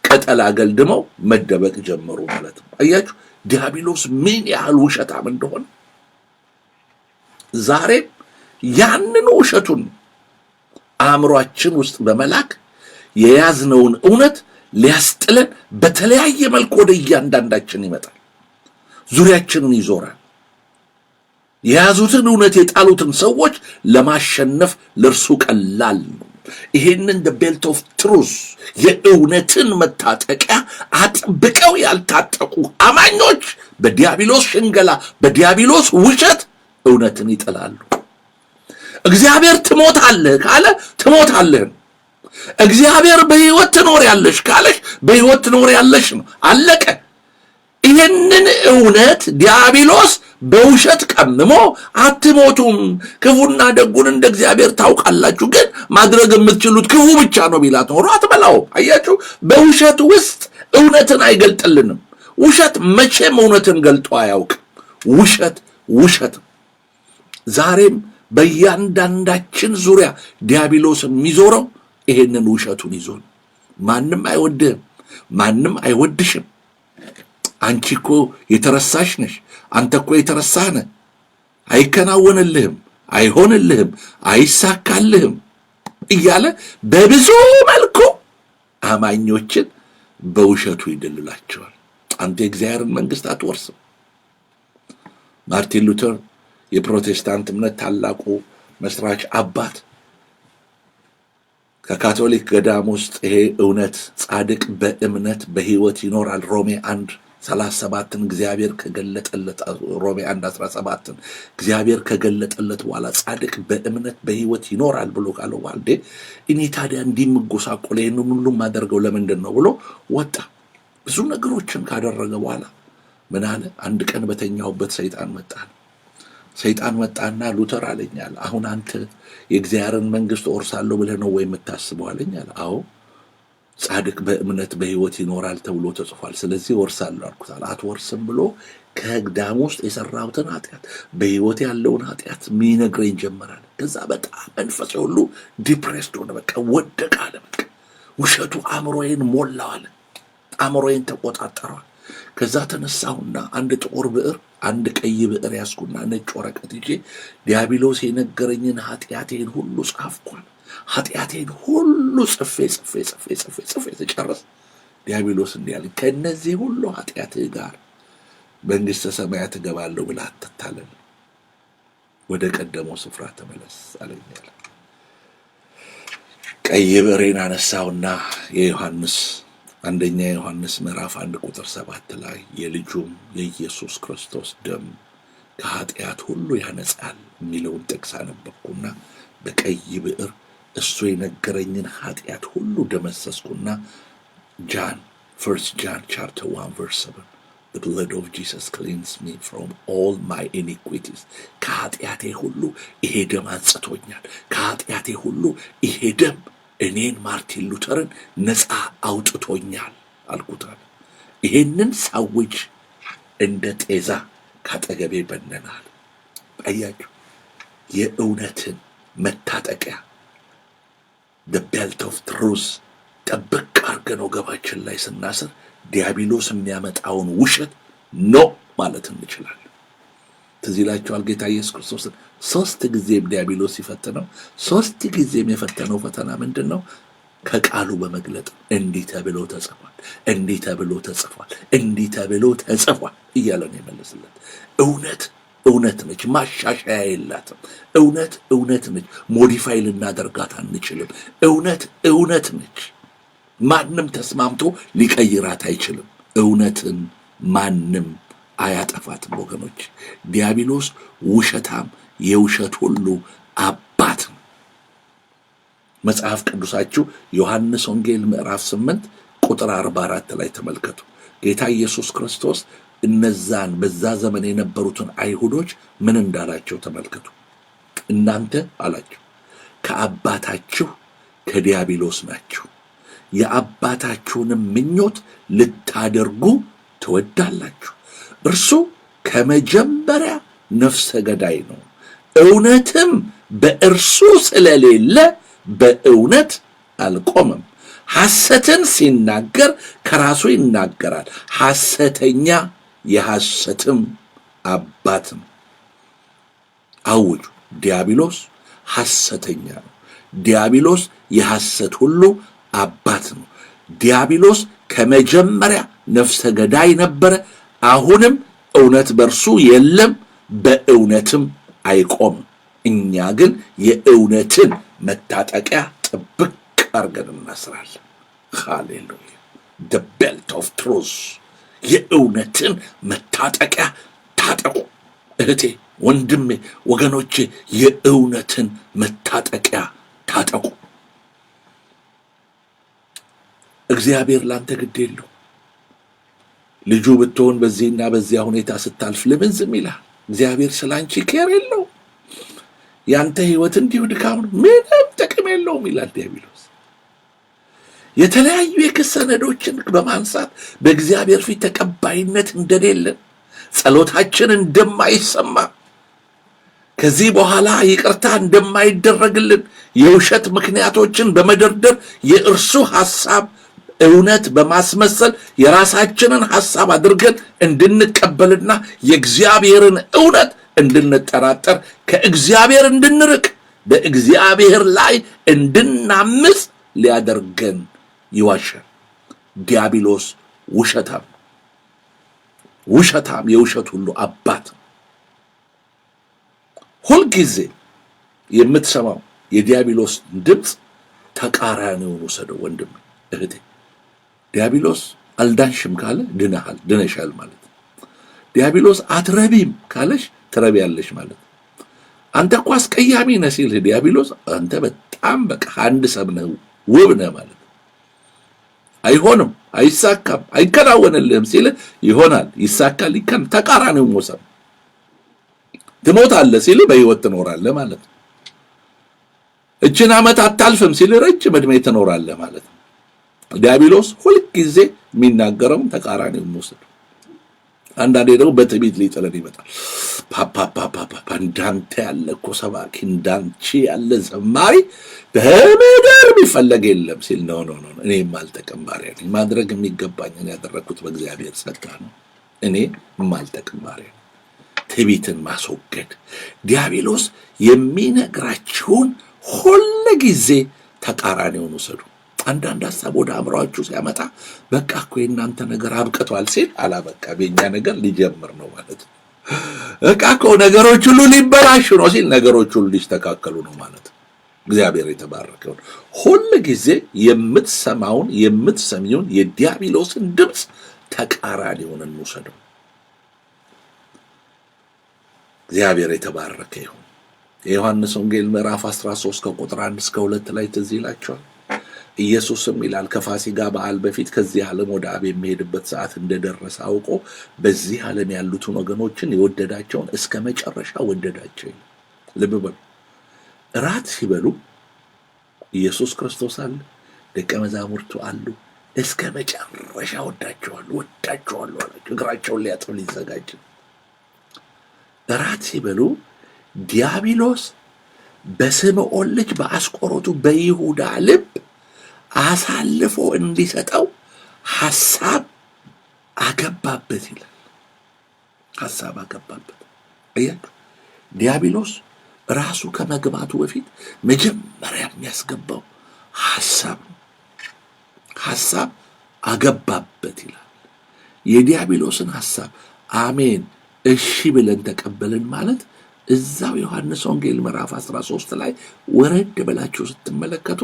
ቅጠል አገልድመው መደበቅ ጀመሩ ማለት ነው። አያችሁ ዲያብሎስ ምን ያህል ውሸታም እንደሆነ። ዛሬም ያንን ውሸቱን አእምሯችን ውስጥ በመላክ የያዝነውን እውነት ሊያስጥለን በተለያየ መልኩ ወደ እያንዳንዳችን ይመጣል፣ ዙሪያችንን ይዞራል። የያዙትን እውነት የጣሉትን ሰዎች ለማሸነፍ ለእርሱ ቀላል ነው። ይሄንን the belt of truth የእውነትን መታጠቂያ አጥብቀው ያልታጠቁ አማኞች በዲያብሎስ ሽንገላ በዲያብሎስ ውሸት እውነትን ይጥላሉ። እግዚአብሔር ትሞታለህ ካለ ትሞታለህ። እግዚአብሔር በሕይወት ትኖሪያለሽ ካለሽ በሕይወት ትኖሪያለሽ ነው፣ አለቀ። ይህንን እውነት ዲያብሎስ በውሸት ቀምሞ አትሞቱም፣ ክፉና ደጉን እንደ እግዚአብሔር ታውቃላችሁ፣ ግን ማድረግ የምትችሉት ክፉ ብቻ ነው ቢላት ኖሮ አትበላውም። አያችሁ፣ በውሸት ውስጥ እውነትን አይገልጥልንም። ውሸት መቼም እውነትን ገልጦ አያውቅም። ውሸት ዛሬም በእያንዳንዳችን ዙሪያ ዲያብሎስ የሚዞረው ይሄንን ውሸቱን ይዞ። ማንም አይወድህም፣ ማንም አይወድሽም። አንቺ እኮ የተረሳሽ ነሽ፣ አንተ እኮ የተረሳህ ነህ፣ አይከናወንልህም፣ አይሆንልህም፣ አይሳካልህም እያለ በብዙ መልኩ አማኞችን በውሸቱ ይደልላቸዋል። አንተ የእግዚአብሔርን መንግሥት አትወርስም። ማርቲን ሉተር የፕሮቴስታንት እምነት ታላቁ መስራች አባት ከካቶሊክ ገዳም ውስጥ ይሄ እውነት ጻድቅ በእምነት በሕይወት ይኖራል ሮሜ 1:37 እግዚአብሔር ከገለጠለት ሮሜ 1:17 እግዚአብሔር ከገለጠለት በኋላ ጻድቅ በእምነት በሕይወት ይኖራል ብሎ ካለው ባልዴ እኔ ታዲያ እንዲምጎሳቆለ ይሄንን ሁሉ ማደርገው ለምንድን ነው ብሎ ወጣ። ብዙ ነገሮችን ካደረገ በኋላ ምን አለ? አንድ ቀን በተኛውበት ሰይጣን መጣና ሉተር አለኛል፣ አሁን አንተ የእግዚአብሔርን መንግሥት ወርሳለሁ ብለህ ነው ወይ የምታስበው አለኛል። አዎ ጻድቅ በእምነት በሕይወት ይኖራል ተብሎ ተጽፏል፣ ስለዚህ ወርሳለሁ አልኩት። አትወርስም ብሎ ከገዳም ውስጥ የሰራሁትን ኃጢአት በሕይወት ያለውን ኃጢአት ሚነግረኝ ጀመራል። ከዛ በጣም መንፈሴ ሁሉ ዲፕሬስድ ሆነ፣ በቃ ወደቀ አለ። በቃ ውሸቱ አእምሮዬን ሞላው አለ። አእምሮዬን ተቆጣጠረው። ከዛ ተነሳሁና አንድ ጥቁር ብዕር አንድ ቀይ ብዕር ያስኩና ነጭ ወረቀት ይዤ ዲያብሎስ የነገረኝን ኃጢአቴን ሁሉ ጻፍኳል። ኃጢአቴን ሁሉ ጽፌ ተጨረስ። ዲያብሎስ እንዲህ አለኝ፣ ከእነዚህ ሁሉ ኃጢአትህ ጋር መንግሥተ ሰማያት እገባለሁ ብለህ አትታለል፣ ወደ ቀደመው ስፍራ ተመለስ አለኝ አለ። ቀይ ብዕሬን አነሳውና አንደኛ ዮሐንስ ምዕራፍ 1 ቁጥር 7 ላይ የልጁም የኢየሱስ ክርስቶስ ደም ከኃጢአት ሁሉ ያነጻል የሚለውን ጥቅስ አነበብኩና በቀይ ብዕር እሱ የነገረኝን ኃጢአት ሁሉ ደመሰስኩና First John chapter 1 verse 7 the blood of Jesus cleans me from all my iniquities ከኃጢአቴ ሁሉ ይሄ ደም አንጽቶኛል። ከኃጢአቴ ሁሉ ይሄ ደም እኔን ማርቲን ሉተርን ነፃ አውጥቶኛል አልኩታል። ይሄንን ሰዎች እንደ ጤዛ ካጠገቤ በነናል። አያችሁ፣ የእውነትን መታጠቂያ the belt of truth ጠብቅ አድርገን ወገባችን ላይ ስናስር ዲያብሎስ የሚያመጣውን ውሸት ኖ ማለት እንችላለን። ትዝ ይላችኋል ጌታ ኢየሱስ ክርስቶስን 3 ጊዜም ዲያብሎስ ሲፈተነው 3 ጊዜም የፈተነው ፈተና ምንድነው? ከቃሉ በመግለጥ እንዲህ ተብሎ ተጽፏል፣ እንዲህ ተብሎ ተጽፏል፣ እንዲህ ተብሎ ተጽፏል እያለ ነው የመለሰለት። እውነት ነች፣ ማሻሻያ የላትም። እውነት ነች፣ ሞዲፋይ ልናደርጋት አንችልም። እውነት ነች፣ ማንም ተስማምቶ ሊቀይራት አይችልም። እውነትን ማንም አያጠፋትም ወገኖች። ዲያብሎስ ውሸታም፣ የውሸት ሁሉ አባት ነው። መጽሐፍ ቅዱሳችሁ ዮሐንስ ወንጌል ምዕራፍ 8 ቁጥር 44 ላይ ተመልከቱ። ጌታ ኢየሱስ ክርስቶስ እነዛን በዛ ዘመን የነበሩትን አይሁዶች ምን እንዳላቸው ተመልከቱ። እናንተ አላቸው ከአባታችሁ ከዲያብሎስ ናችሁ፣ የአባታችሁንም ምኞት ልታደርጉ ትወዳላችሁ። እርሱ ከመጀመሪያ ነፍሰ ገዳይ ነው፣ እውነትም በእርሱ ስለሌለ በእውነት አልቆመም። ሐሰትን ሲናገር ከራሱ ይናገራል፣ ሐሰተኛ የሐሰትም አባት ነው። አውጁ፣ ዲያብሎስ ሐሰተኛ ነው። ዲያብሎስ የሐሰት ሁሉ አባት ነው። ዲያብሎስ ከመጀመሪያ ነፍሰ ገዳይ ነበረ። አሁንም እውነት በእርሱ የለም፣ በእውነትም አይቆምም። እኛ ግን የእውነትን መታጠቂያ ጥብቅ አርገን እናስራለን። ሃሌሉያ! the belt of truth የእውነትን መታጠቂያ ታጠቁ። እህቴ፣ ወንድሜ፣ ወገኖቼ የእውነትን መታጠቂያ ታጠቁ። እግዚአብሔር ላንተ ግድ የለው። ልጁ ብትሆን በዚህና በዚያ ሁኔታ ስታልፍ ለምን ዝም ይላል? እግዚአብሔር ስላንቺ ኬር የለው። ያንተ ህይወት እንዲሁ ድካም ምንም ጥቅም የለውም ይላል ዲያብሎስ። የተለያዩ የክስ ሰነዶችን በማንሳት በእግዚአብሔር ፊት ተቀባይነት እንደሌለን፣ ጸሎታችን እንደማይሰማ፣ ከዚህ በኋላ ይቅርታ እንደማይደረግልን የውሸት ምክንያቶችን በመደርደር የእርሱ ሐሳብ እውነት በማስመሰል የራሳችንን ሐሳብ አድርገን እንድንቀበልና የእግዚአብሔርን እውነት እንድንጠራጠር፣ ከእግዚአብሔር እንድንርቅ፣ በእግዚአብሔር ላይ እንድናምፅ ሊያደርገን ይዋሻል። ዲያብሎስ ውሸታም የውሸት ሁሉ አባት። ሁልጊዜ የምትሰማው የዲያብሎስ ድምፅ ተቃራኒውን ውሰደው ወንድም እህቴ። ዲያብሎስ አልዳንሽም ካለ ድነሻል ማለት ነው። ዲያብሎስ አትረቢም ካለሽ ትረቢያለሽ ማለት ነው። አንተ እኮ አስቀያሚ ነህ ሲልህ ዲያብሎስ አንተ በጣም በቃ አንድ ሰብ ነህ፣ ውብ ነህ ማለት ነው። አይሆንም፣ አይሳካም፣ አይከናወንልህም ሲልህ ይሆናል፣ ይሳካል፣ ተቃራኒው ሞሰብ። ትሞታለህ ሲልህ በሕይወት ትኖራለህ ማለት ነው። እችን ዓመት አታልፍም ሲልህ ረጅም ዕድሜ ትኖራለህ ማለት ነው። ዲያብሎስ ሁልጊዜ የሚናገረው ተቃራኒው ሞሰብ። አንዳንዴ ደግሞ በትዕቢት ሊጥለን ይመጣል። ፓፓ እንዳንተ ያለ እኮ ሰባኪ እንዳንቺ ያለ ዘማሪ በምድር ቢፈለግ የለም ሲል ነው። እኔ የማልጠቅም ባሪያ ነኝ። ማድረግ የሚገባኝን ያደረግኩት በእግዚአብሔር ጸጋ ነው። እኔ የማልጠቅም ባሪያ ነኝ። ትዕቢትን ማስወገድ። ዲያብሎስ የሚነግራችሁን ሁሉ ጊዜ ተቃራኒውን ውሰዱ። አንዳንድ ሐሳብ ወደ አእምሮአችሁ ሲያመጣ በቃ እኮ የእናንተ ነገር አብቅቷል ሲል አላበቃም፣ የኛ ነገር ሊጀምር ነው ማለት ነው። በቃ እኮ ነገሮች ሁሉ ሊበላሹ ነው ሲል ነገሮች ሁሉ ሊስተካከሉ ነው ማለት ነው። እግዚአብሔር የተባረከው። ሁሉ ጊዜ የምትሰማውን የምትሰሚውን የዲያብሎስን ድምፅ ተቃራኒውን እንውሰደው። እግዚአብሔር የተባረከ ይሁን። የዮሐንስ ወንጌል ምዕራፍ 13 ከቁጥር 1 እስከ 2 ላይ ትዝ ይላችኋል። ኢየሱስም ይላል ከፋሲጋ በዓል በፊት ከዚህ ዓለም ወደ አብ የሚሄድበት ሰዓት እንደደረሰ አውቆ በዚህ ዓለም ያሉትን ወገኖችን የወደዳቸውን እስከ መጨረሻ ወደዳቸው። ልብ በሉ። እራት ሲበሉ ኢየሱስ ክርስቶስ አለ፣ ደቀ መዛሙርቱ አሉ። እስከ መጨረሻ ወዳቸዋለሁ አላቸው። እግራቸውን ሊያጥብ ሊዘጋጅ። እራት ሲበሉ ዲያብሎስ በስምዖን ልጅ በአስቆሮቱ በይሁዳ ልብ አሳልፎ እንዲሰጠው ሐሳብ አገባበት ይላል። ሐሳብ አገባበት። አያችሁ፣ ዲያብሎስ ራሱ ከመግባቱ በፊት መጀመሪያ የሚያስገባው ሐሳብ ነው። ሐሳብ አገባበት ይላል። የዲያብሎስን ሐሳብ አሜን እሺ ብለን ተቀበልን ማለት እዛው ዮሐንስ ወንጌል ምዕራፍ 13 ላይ ወረድ ብላችሁ ስትመለከቱ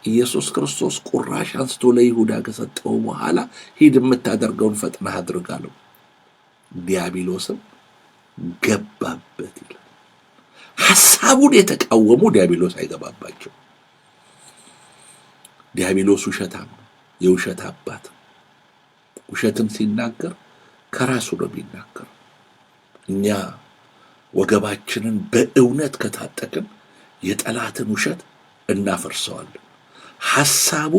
ኢየሱስ ክርስቶስ ቁራሽ አንስቶ ለይሁዳ ከሰጠው በኋላ ሂድ የምታደርገውን ፈጥነህ አድርግ አለው። ዲያብሎስም ገባበት ይላል። ሐሳቡን የተቃወሙ ዲያብሎስ አይገባባቸው። ዲያብሎስ ውሸታም ነው፣ የውሸት አባት። ውሸትን ሲናገር ከራሱ ነው የሚናገር። እኛ ወገባችንን በእውነት ከታጠቅን የጠላትን ውሸት እናፈርሰዋለን። ሐሳቡ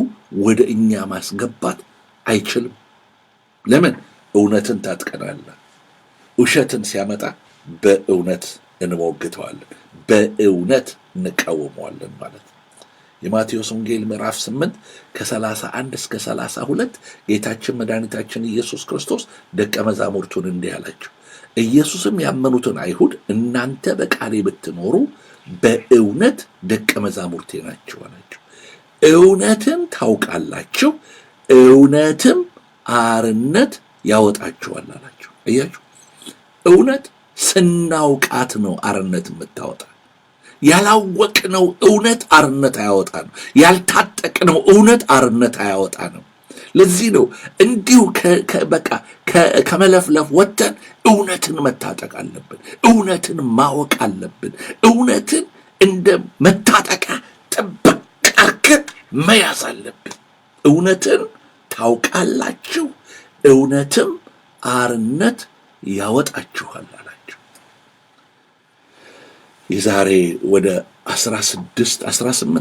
ወደ እኛ ማስገባት አይችልም። ለምን? እውነትን ታጥቀናል። ውሸትን ሲያመጣ በእውነት እንሞግተዋለን፣ በእውነት እንቃወመዋለን ማለት ነው። የማቴዎስ ወንጌል ምዕራፍ 8 ከ31 እስከ 32 ጌታችን መድኃኒታችን ኢየሱስ ክርስቶስ ደቀ መዛሙርቱን እንዲህ አላቸው። ኢየሱስም ያመኑትን አይሁድ እናንተ በቃሌ ብትኖሩ በእውነት ደቀ መዛሙርቴ ናችሁ አላቸው። እውነትን ታውቃላችሁ፣ እውነትም አርነት ያወጣችኋል አላቸው። እያችሁ እውነት ስናውቃት ነው አርነት የምታወጣ። ያላወቅነው እውነት አርነት አያወጣ ነው። ያልታጠቅነው እውነት አርነት አያወጣ ነው። ለዚህ ነው እንዲሁ በቃ ከመለፍለፍ ወጥተን እውነትን መታጠቅ አለብን። እውነትን ማወቅ አለብን። እውነትን እንደ መታጠቂያ ጥብቅ አድርገን መያዝ አለብን። እውነትን ታውቃላችሁ፣ እውነትም አርነት ያወጣችኋል አላቸው። የዛሬ ወደ 18 19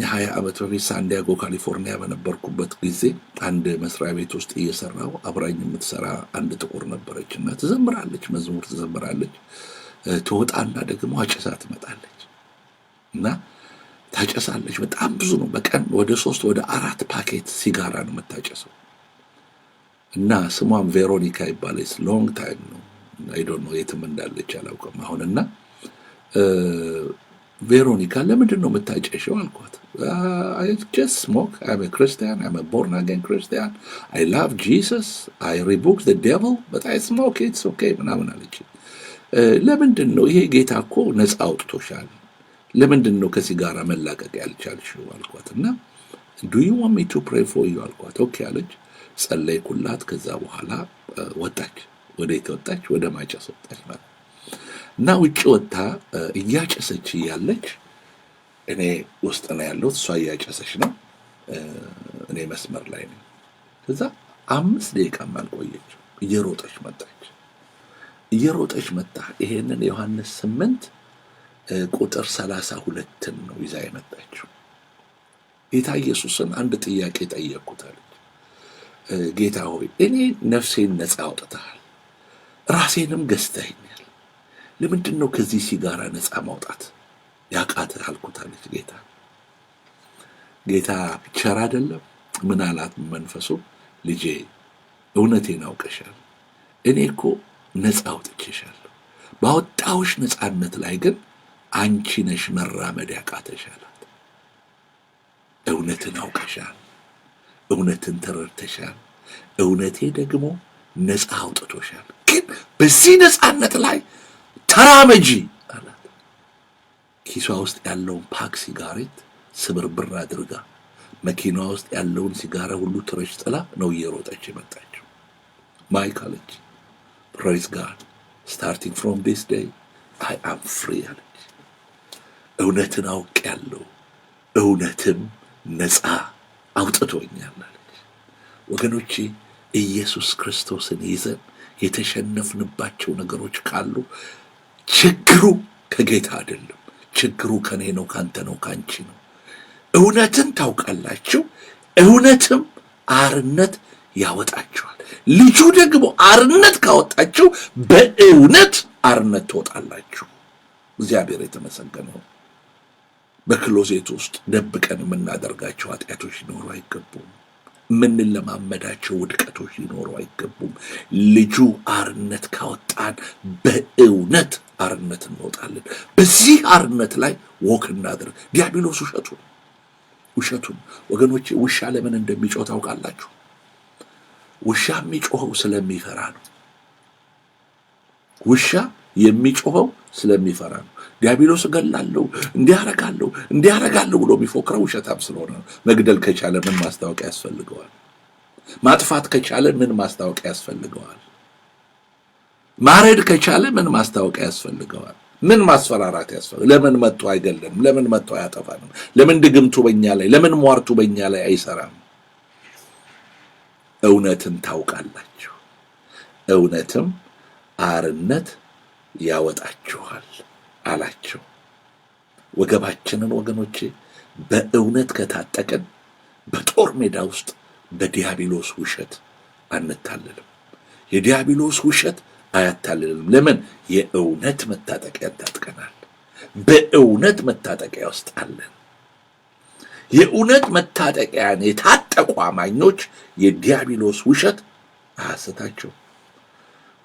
20 ዓመት በፊት ሳንዲያጎ ካሊፎርኒያ በነበርኩበት ጊዜ አንድ መስሪያ ቤት ውስጥ እየሰራው አብራኝ የምትሰራ አንድ ጥቁር ነበረችና ትዘምራለች፣ መዝሙር ትዘምራለች። ትወጣና ደግሞ አጨሳ ትመጣለች እና ታጨሳለች። በጣም ብዙ ነው። በቀን ወደ 3 ወደ 4 ፓኬት ሲጋራ ነው የምታጨሰው እና ስሟም ቬሮኒካ ይባላል። ሎንግ ታይም ነው። አይ ዶንት ኖ የትም እንዳለች አላውቅም አሁንና ቬሮኒካ ለምንድን ነው የምታጨሸው አልኳት። I just smoke. I'm a Christian. I'm a born again Christian. I love Jesus. I rebuke the devil, but I smoke. It's okay ምናምን አለች። ለምንድን ነው ይሄ ጌታ እኮ ነፃ አውጥቶሻል፣ ለምንድን ነው ከሲጋራ መላቀቅ ያልቻልሽው አልኳት እና do you want me to pray for you አልኳት። ኦኬ አለች። ጸለይኩላት። ከዛ በኋላ ወጣች። ወዴት ወጣች? ወደ ማጨስ ወጣች ማለት እና ውጭ ወጣ እያጨሰች ያለች እኔ ውስጥ ነው ያለሁት፣ እሷ እያጨሰች ነው፣ እኔ መስመር ላይ ነኝ። ከዛ 5 ደቂቃም አልቆየች፣ እየሮጠች መጣ። ይሄንን ዮሐንስ 8 ቁጥር 32 ነው ይዛ የመጣችው። ጌታ ኢየሱስን አንድ ጥያቄ ጠየቅኩት አለች። ጌታ ሆይ እኔ ነፍሴን ነፃ አውጥተሃል፣ ራሴንም ገዝተኸኛል፣ ለምንድነው ከዚህ ሲጋራ ነፃ ማውጣት ያቃተህ አልኩት አለች ጌታ ቸር አይደለም? ምን አላት መንፈሱ? ልጄ እውነቴን አውቀሻል፣ እኔ እኮ ነፃ አውጥቼሻለሁ። ባወጣውሽ ነፃነት ላይ ግን አንቺ ነሽ መራመድ ያቃተሽ አላት። እውነትን አውቀሻል፣ እውነትን ተረድተሻል፣ እውነቴ ደግሞ ነፃ አውጥቶሻል። ግን በዚህ ነፃነት ላይ ተራመጂ አላት። ኪሷ ውስጥ ያለውን ፓክ ሲጋሬት ስብርብር አድርጋ መኪናዋ ውስጥ ያለውን ሲጋራ ሁሉ ትረሽ ጥላ ነው እየሮጠች የመጣችው። ማይክ አለች፣ praise God, starting from this day I am free አለች። እውነትን አውቄያለሁ፣ እውነትም ነፃ አውጥቶኛል አለች። ወገኖቼ ኢየሱስ ክርስቶስን ይዘን የተሸነፍንባቸው ነገሮች ካሉ ችግሩ ከጌታ አይደለም፣ ችግሩ ከኔ ነው፣ ካንተ ነው፣ ካንቺ ነው። እውነትን ታውቃላችሁ፣ እውነትም አርነት ያወጣችኋል። ልጁ ደግሞ አርነት ካወጣችሁ በእውነት አርነት ትወጣላችሁ። እግዚአብሔር የተመሰገነው። በክሎዜት ውስጥ ደብቀን የምናደርጋቸው ኃጢአቶች ሊኖሩ አይገቡም። የምንለማመዳቸው ውድቀቶች ሊኖሩ አይገቡም። ልጁ አርነት ካወጣን በእውነት አርነት እንወጣለን። በዚህ አርነት ላይ ወክ እናድርግ። ዲያብሎስ ውሸቱን ወገኖቼ፣ ውሻ ለምን እንደሚጮህ ታውቃላችሁ? ውሻ የሚጮኸው ስለሚፈራ ነው። ውሻ የሚጮኸው ስለሚፈራ ነው። ዲያብሎስ እገላለሁ እንዲያረጋለሁ ብሎ የሚፎክረው ውሸታም ስለሆነ ነው። መግደል ከቻለ ምን ማስታወቂያ ያስፈልገዋል? ማጥፋት ከቻለ ምን ማስታወቂያ ያስፈልገዋል? ማረድ ከቻለ ምን ማስታወቂያ ያስፈልገዋል? ምን ማስፈራራት ያስፈልገዋል? ለምን መጥቶ አይገለንም? ለምን መጥቶ አያጠፋንም? ለምን ድግምቱ በእኛ ላይ፣ ለምን ሟርቱ በእኛ ላይ አይሰራም? እውነትን ታውቃላችሁ፣ እውነትም አርነት ያወጣችኋል አላቸው። ወገባችንን ወገኖቼ በእውነት ከታጠቀን በጦር ሜዳ ውስጥ በዲያብሎስ ውሸት አንታለልም። የዲያብሎስ ውሸት አያታልልም። ለምን? የእውነት መታጠቂያ ታጥቀናል። በእውነት መታጠቂያ ውስጥ አለን። የእውነት መታጠቂያን የታጠቁ አማኞች የዲያብሎስ ውሸት አያስታቸው።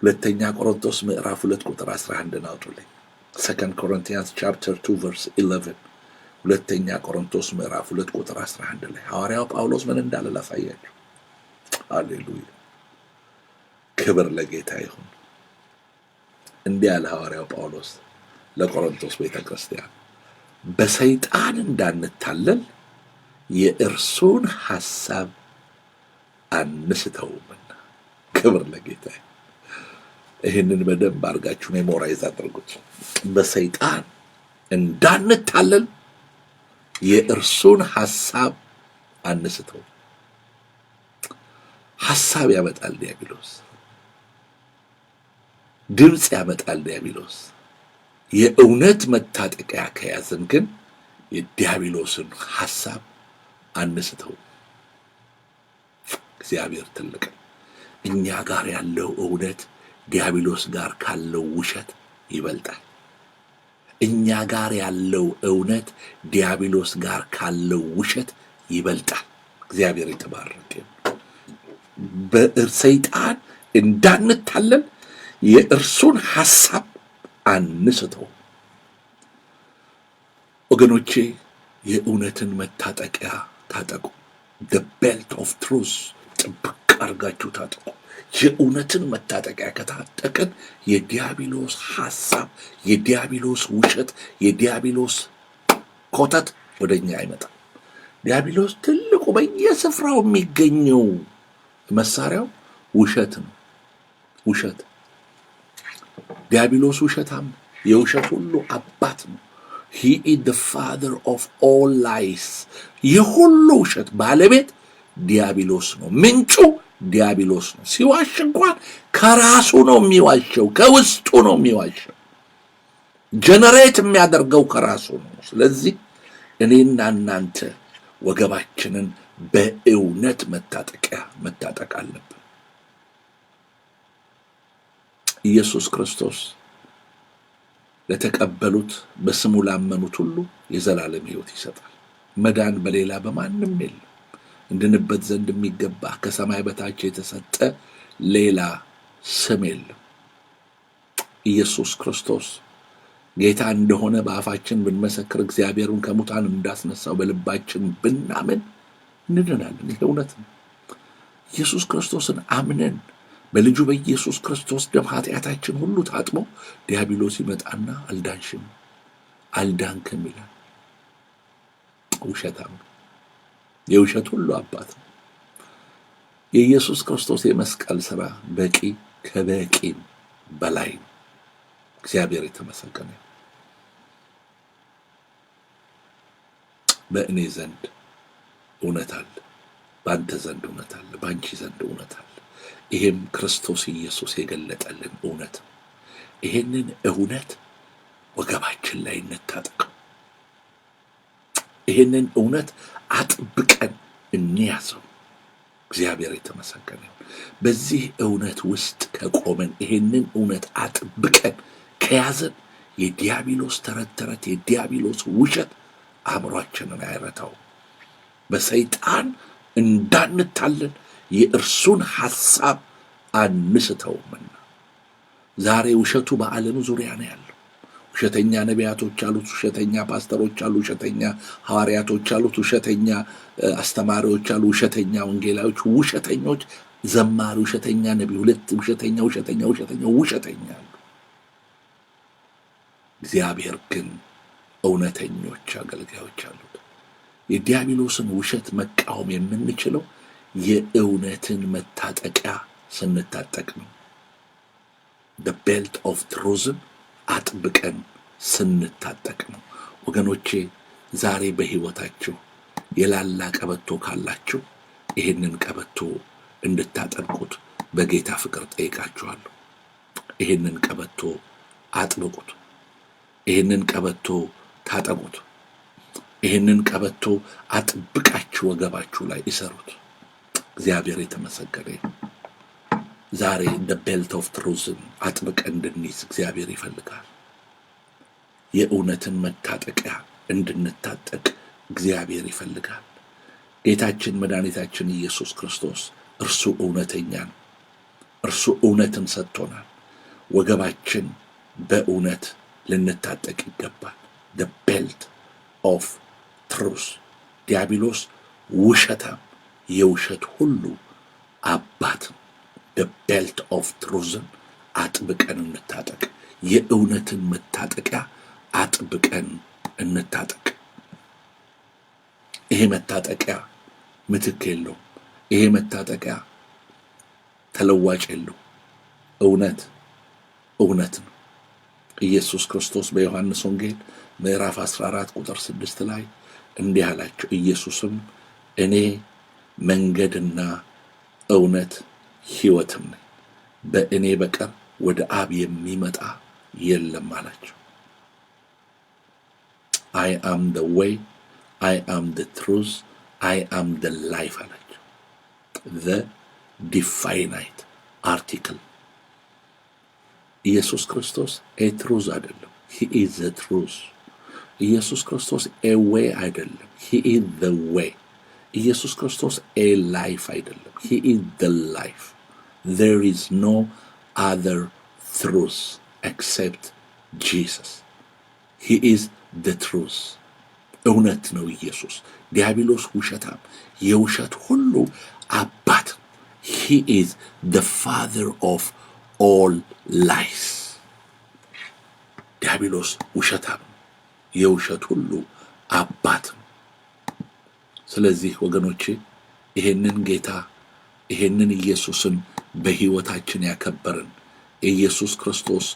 ሁለተኛ ቆሮንቶስ ምዕራፍ 2 ቁጥር 11 አውጡልኝ። 2 Corinthians chapter 2 verse 11። ሁለተኛ ቆሮንቶስ ምዕራፍ 2 ቁጥር 11 ላይ ሐዋርያው ጳውሎስ ምን እንዳለ ላሳያችሁ። ሃሌሉያ፣ ክብር ለጌታ ይሁን። እንዲህ ያለ ሐዋርያው ጳውሎስ ለቆሮንቶስ ቤተክርስቲያን በሰይጣን እንዳንታለል የእርሱን ሐሳብ አንስተውምና። ክብር ለጌታ። ይህንን በደንብ አድርጋችሁ ሜሞራይዝ አድርጉት። በሰይጣን እንዳንታለል የእርሱን ሐሳብ አንስተው። ሐሳብ ያመጣል ዲያብሎስ፣ ድምፅ ያመጣል ዲያብሎስ። የእውነት መታጠቂያ ከያዝን ግን የዲያብሎስን ሐሳብ አንስተው። እግዚአብሔር ትልቅ። እኛ ጋር ያለው እውነት ዲያብሎስ ጋር ካለው ውሸት ይበልጣል። እኛ ጋር ያለው እውነት ዲያብሎስ ጋር ካለው ውሸት ይበልጣል። እግዚአብሔር የተባረከ። በሰይጣን እንዳንታለል የእርሱን ሐሳብ አንስተው። ወገኖቼ የእውነትን መታጠቂያ ታጠቁ። the belt of truth ጥብቅ አድርጋችሁ ታጠቁ። የእውነትን መታጠቂያ ከታጠቅን የዲያብሎስ ሐሳብ፣ የዲያብሎስ ውሸት፣ የዲያብሎስ ኮተት ወደኛ አይመጣም። ዲያብሎስ ትልቁ በየስፍራው የሚገኘው መሳሪያው ውሸት ነው። ውሸት። ዲያብሎስ ውሸታም፣ የውሸት ሁሉ አባት ነው። he is the father of all lies። የሁሉ ውሸት ባለቤት ዲያብሎስ ነው። ምንጩ ዲያብሎስ ነው። ሲዋሽ እንኳን ከራሱ ነው የሚዋሸው፣ ከውስጡ ነው የሚዋሸው። ጀነሬት የሚያደርገው ከራሱ ነው። ስለዚህ እኔና እናንተ ወገባችንን በእውነት መታጠቂያ መታጠቅ አለብን። ኢየሱስ ክርስቶስ ለተቀበሉት በስሙ ላመኑት ሁሉ የዘላለም ሕይወት ይሰጣል። መዳን በሌላ በማንም የለም። እንድንበት ዘንድ የሚገባ ከሰማይ በታች የተሰጠ ሌላ ስም የለም። ኢየሱስ ክርስቶስ ጌታ እንደሆነ በአፋችን ብንመሰክር፣ እግዚአብሔርን ከሙታን እንዳስነሳው በልባችን ብናምን እንድናለን። ይህ እውነት ነው። ኢየሱስ ክርስቶስን አምነን በልጁ በኢየሱስ ክርስቶስ ደም ኃጢአታችን ሁሉ ታጥቦ ዲያብሎስ ይመጣና አልዳንሽም፣ አልዳንክም ይላል። ውሸታም ነው። የውሸት ሁሉ አባት ነው። የኢየሱስ ክርስቶስ የመስቀል ሥራ በቂ ከበቂም በላይ ነው። እግዚአብሔር የተመሰገነ። በእኔ ዘንድ እውነት አለ፣ በአንተ ዘንድ እውነት አለ፣ በአንቺ ዘንድ እውነት አለ። ይሄም ክርስቶስ ኢየሱስ የገለጠልን እውነት ነው። ይሄንን እውነት ወገባችን ላይ እንታጠቀው። ይሄንን እውነት አጥብቀን እንያዘው። እግዚአብሔር የተመሰገነ። በዚህ እውነት ውስጥ ከቆመን ይሄንን እውነት አጥብቀን ከያዘን የዲያብሎስ ተረት፣ የዲያብሎስ ውሸት አእምሯችንን አይረታው። በሰይጣን እንዳንታለን የእርሱን ሐሳብ አንስተውምና። ዛሬ ውሸቱ በዓለም ዙሪያ ነው ያለው። ውሸተኛ ነቢያቶች አሉት፣ ውሸተኛ ፓስተሮች አሉ፣ ውሸተኛ ሐዋርያቶች አሉት፣ ውሸተኛ አስተማሪዎች አሉ፣ ውሸተኛ ወንጌላዮች፣ ውሸተኞች ዘማሪ፣ ውሸተኛ ነቢይ፣ ሁለት ውሸተኛ አሉ። እግዚአብሔር ግን እውነተኞች አገልጋዮች አሉት። የዲያብሎስን ውሸት መቃወም የምንችለው የእውነትን መታጠቂያ ስንታጠቅ ነው። the belt of truth አጥብቀን ስንታጠቅ ነው። ወገኖቼ ዛሬ በሕይወታችሁ የላላ ቀበቶ ካላችሁ ይህንን ቀበቶ እንድታጠብቁት በጌታ ፍቅር ጠይቃችኋለሁ። ይህንን ቀበቶ አጥብቁት። ይህንን ቀበቶ ታጠቁት። ይህንን ቀበቶ አጥብቃችሁ ወገባችሁ ላይ ይሰሩት። እግዚአብሔር የተመሰገነ። ዛሬ the belt of truth አጥብቀን እንድንይዝ እግዚአብሔር ይፈልጋል። የእውነትን መታጠቂያ እንድንታጠቅ እግዚአብሔር ይፈልጋል። ጌታችን መድኃኒታችን ኢየሱስ ክርስቶስ እርሱ እውነተኛ ነው። እርሱ እውነትን ሰጥቶናል። ወገባችን በእውነት ልንታጠቅ ይገባል። the belt of truth። ዲያብሎስ ውሸታም፣ የውሸት ሁሉ አባት ነው። the belt of truth አጥብቀን እንታጠቅ። የእውነትን መታጠቂያ አጥብቀን እንታጠቅ። ይሄ መታጠቂያ ምትክ የለውም። ይሄ መታጠቂያ ተለዋጭ የለውም። እውነት ነው። ኢየሱስ ክርስቶስ በዮሐንስ ወንጌል ምዕራፍ 14 ቁጥር 6 ላይ እንዲህ አላቸው። ኢየሱስም እኔ መንገድና እውነት ሕይወትም ነኝ፣ በእኔ በቀር ወደ አብ የሚመጣ የለም አላቸው። I am the way, I am the truth, I am the life አላቸው። the definite article ኢየሱስ ክርስቶስ ትሩዝ አይደለም፣ he is the truth። ኢየሱስ ክርስቶስ way አይደለም፣ he is the way። ኢየሱስ ክርስቶስ life አይደለም፣ he is the life። there is no other truth except Jesus. he is the truth። እውነት ነው ኢየሱስ። ዲያብሎስ ውሸታም፣ የውሸት ሁሉ አባት። he is the father of all lies። ዲያብሎስ ውሸታም፣ የውሸት ሁሉ አባት። ስለዚህ ወገኖቼ ይሄንን ጌታ ይሄንን ኢየሱስን በሕይወታችን ያከበርን የኢየሱስ ክርስቶስ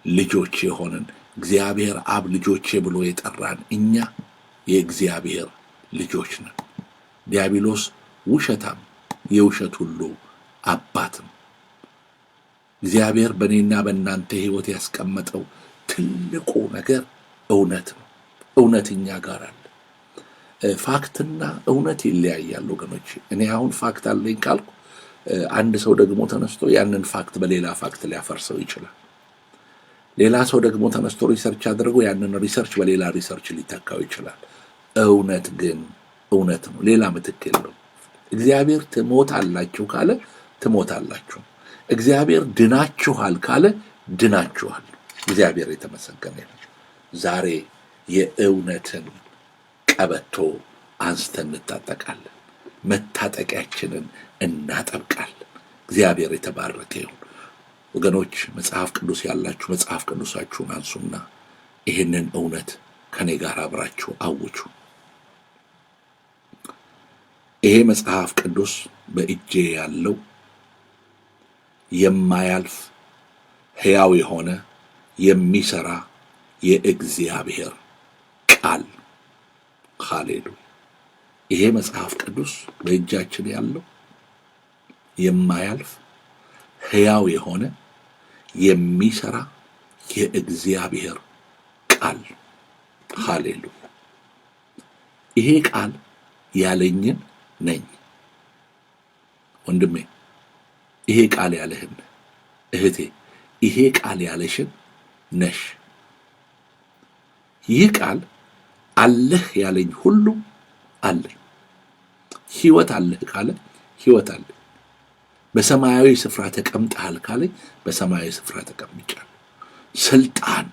ልጆች የሆንን እግዚአብሔር አብ ልጆቼ ብሎ የጠራን እኛ የእግዚአብሔር ልጆች ነን። ዲያብሎስ ውሸታም፣ የውሸት ሁሉ አባት ነው። እግዚአብሔር በእኔና በእናንተ ሕይወት ያስቀመጠው ትልቁ ነገር እውነት ነው። እውነተኛ ጋር አለ። ፋክትና እውነት ይለያያሉ ወገኖች። እኔ አሁን ፋክት አለኝ ካልኩ አንድ ሰው ደግሞ ተነስቶ ያንን ፋክት በሌላ ፋክት ሊያፈርሰው ይችላል። ሌላ ሰው ደግሞ ተነስቶ ሪሰርች አድርጎ ያንን ሪሰርች በሌላ ሪሰርች ሊተካው ይችላል። እውነት ግን እውነት ነው፣ ሌላ ምትክ የለው። እግዚአብሔር ትሞታላችሁ ካለ ትሞታላችሁ፣ እግዚአብሔር ድናችኋል ካለ ድናችኋል። እግዚአብሔር የተመሰገነ ይሁን። ዛሬ የእውነትን ቀበቶ አንስተን እንታጠቃለን፣ መታጠቂያችንን እናጠብቃለን። እግዚአብሔር የተባረከ ይሁን። ወገኖች መጽሐፍ ቅዱስ ያላችሁ መጽሐፍ ቅዱሳችሁን አንሱና ይህንን እውነት ከኔ ጋር አብራችሁ አውጁ። ይሄ መጽሐፍ ቅዱስ በእጄ ያለው የማያልፍ ሕያው የሆነ የሚሰራ የእግዚአብሔር ቃል። ሃሌሉያ! ይሄ መጽሐፍ ቅዱስ በእጃችን ያለው የማያልፍ ሕያው የሆነ የሚሰራ የእግዚአብሔር ቃል። ሃሌሉያ! ይሄ ቃል ያለኝን ነኝ። ወንድሜ ይሄ ቃል ያለህን፣ እህቴ ይሄ ቃል ያለሽን ነሽ። ይህ ቃል አለህ ያለኝ ሁሉ አለኝ። ሕይወት አለህ ካለ ሕይወት አለኝ። በሰማያዊ ስፍራ ተቀምጠሃል ካለኝ በሰማያዊ ስፍራ ተቀምጫለሁ። ስልጣን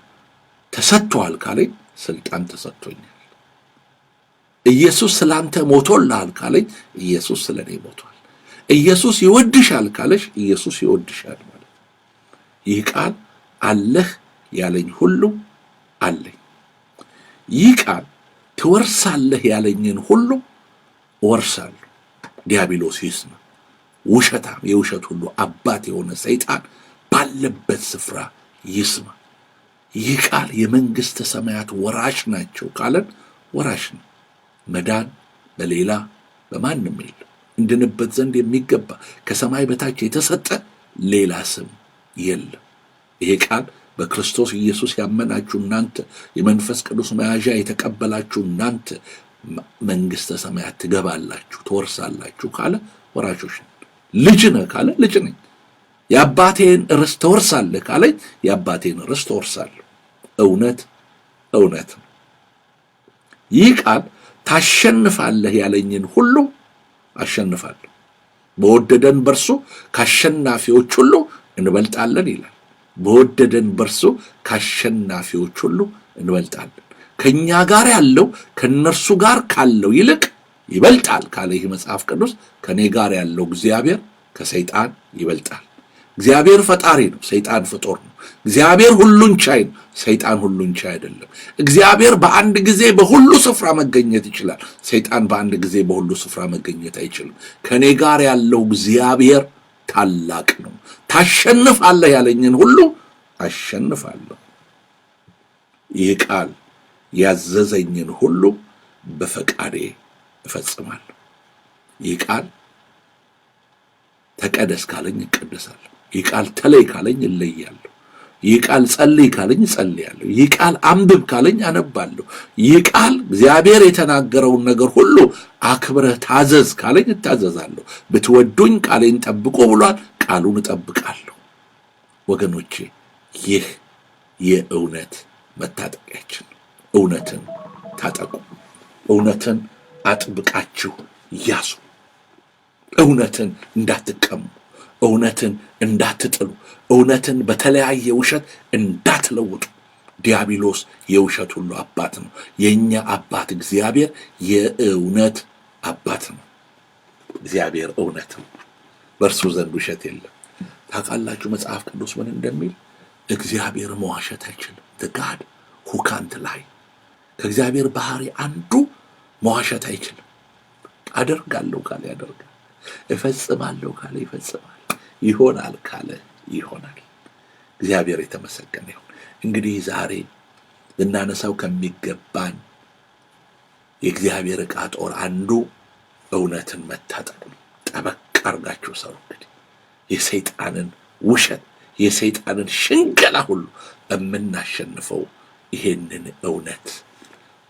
ተሰጥቷል ካለኝ ስልጣን ተሰጥቶኛል። ኢየሱስ ስላንተ ሞቶልሃል ካለኝ ኢየሱስ ስለኔ ሞቷል። ኢየሱስ ይወድሻል ካለሽ ኢየሱስ ይወድሻል ማለት ነው። ይህ ቃል አለህ ያለኝ ሁሉ አለኝ። ይህ ቃል ትወርሳለህ ያለኝን ሁሉ እወርሳለሁ። ዲያብሎስ ይስማ፣ ውሸታም የውሸት ሁሉ አባት የሆነ ሰይጣን ባለበት ስፍራ ይስማ። ይህ ቃል የመንግሥተ ሰማያት ወራሽ ናቸው ካለን ወራሽ ነው። መዳን በሌላ በማንም የለም። እንድንበት ዘንድ የሚገባ ከሰማይ በታች የተሰጠ ሌላ ስም የለም። ይሄ ቃል በክርስቶስ ኢየሱስ ያመናችሁ እናንተ፣ የመንፈስ ቅዱስ መያዣ የተቀበላችሁ እናንተ መንግሥተ ሰማያት ትገባላችሁ፣ ትወርሳላችሁ ካለ ወራሾች ነን። ልጅ ነህ ካለ ልጅ ነኝ። የአባቴን ርስት ትወርሳለህ ካለኝ የአባቴን ርስት ትወርሳለሁ። እውነት እውነት ነው። ይህ ቃል ታሸንፋለህ ያለኝን ሁሉ አሸንፋለሁ። በወደደን በርሱ ካሸናፊዎች ሁሉ እንበልጣለን ይላል። በወደደን በርሱ ካሸናፊዎች ሁሉ እንበልጣለን። ከኛ ጋር ያለው ከነርሱ ጋር ካለው ይልቅ ይበልጣል ካለ ይህ መጽሐፍ ቅዱስ ከኔ ጋር ያለው እግዚአብሔር ከሰይጣን ይበልጣል። እግዚአብሔር ፈጣሪ ነው፣ ሰይጣን ፍጡር ነው። እግዚአብሔር ሁሉን ቻይ ነው፣ ሰይጣን ሁሉን ቻይ አይደለም። እግዚአብሔር በአንድ ጊዜ በሁሉ ስፍራ መገኘት ይችላል፣ ሰይጣን በአንድ ጊዜ በሁሉ ስፍራ መገኘት አይችልም። ከኔ ጋር ያለው እግዚአብሔር ታላቅ ነው። ታሸንፋለህ ያለኝን ሁሉ አሸንፋለሁ። ይህ ቃል ያዘዘኝን ሁሉ በፈቃዴ እፈጽማለሁ። ይህ ቃል ተቀደስ ካለኝ እቀደሳለሁ። ይህ ቃል ተለይ ካለኝ እለያለሁ። ይህ ቃል ጸልይ ካለኝ ጸልያለሁ። ይህ ቃል አንብብ ካለኝ አነባለሁ። ይህ ቃል እግዚአብሔር የተናገረውን ነገር ሁሉ አክብረህ ታዘዝ ካለኝ እታዘዛለሁ። ብትወዱኝ ቃሌን ጠብቁ ብሏል፣ ቃሉን እጠብቃለሁ። ወገኖቼ ይህ የእውነት መታጠቂያችን። እውነትን ታጠቁ፣ እውነትን አጥብቃችሁ ያዙ። እውነትን እንዳትቀሙ፣ እውነትን እንዳትጥሉ፣ እውነትን በተለያየ ውሸት እንዳትለውጡ። ዲያብሎስ የውሸት ሁሉ አባት ነው። የኛ አባት እግዚአብሔር የእውነት አባት ነው። እግዚአብሔር እውነት ነው፣ በእርሱ ዘንድ ውሸት የለም። ታውቃላችሁ መጽሐፍ ቅዱስ ምን እንደሚል? እግዚአብሔር መዋሸት አይችልም። the God who can't lie። ከእግዚአብሔር ባህሪ አንዱ መዋሸት አይችልም። አደርጋለሁ ካለ ያደርጋል፣ እፈጽማለሁ ካለ ይፈጽማል፣ ይሆናል ካለ ይሆናል። እግዚአብሔር የተመሰገነ ይሁን። እንግዲህ ዛሬ ልናነሳው ከሚገባን የእግዚአብሔር ዕቃ ጦር አንዱ እውነትን መታጠቅ ነው። ጠበቅ አርጋችሁ ሰው እንግዲህ የሰይጣንን ውሸት የሰይጣንን ሽንገላ ሁሉ የምናሸንፈው ይሄንን እውነት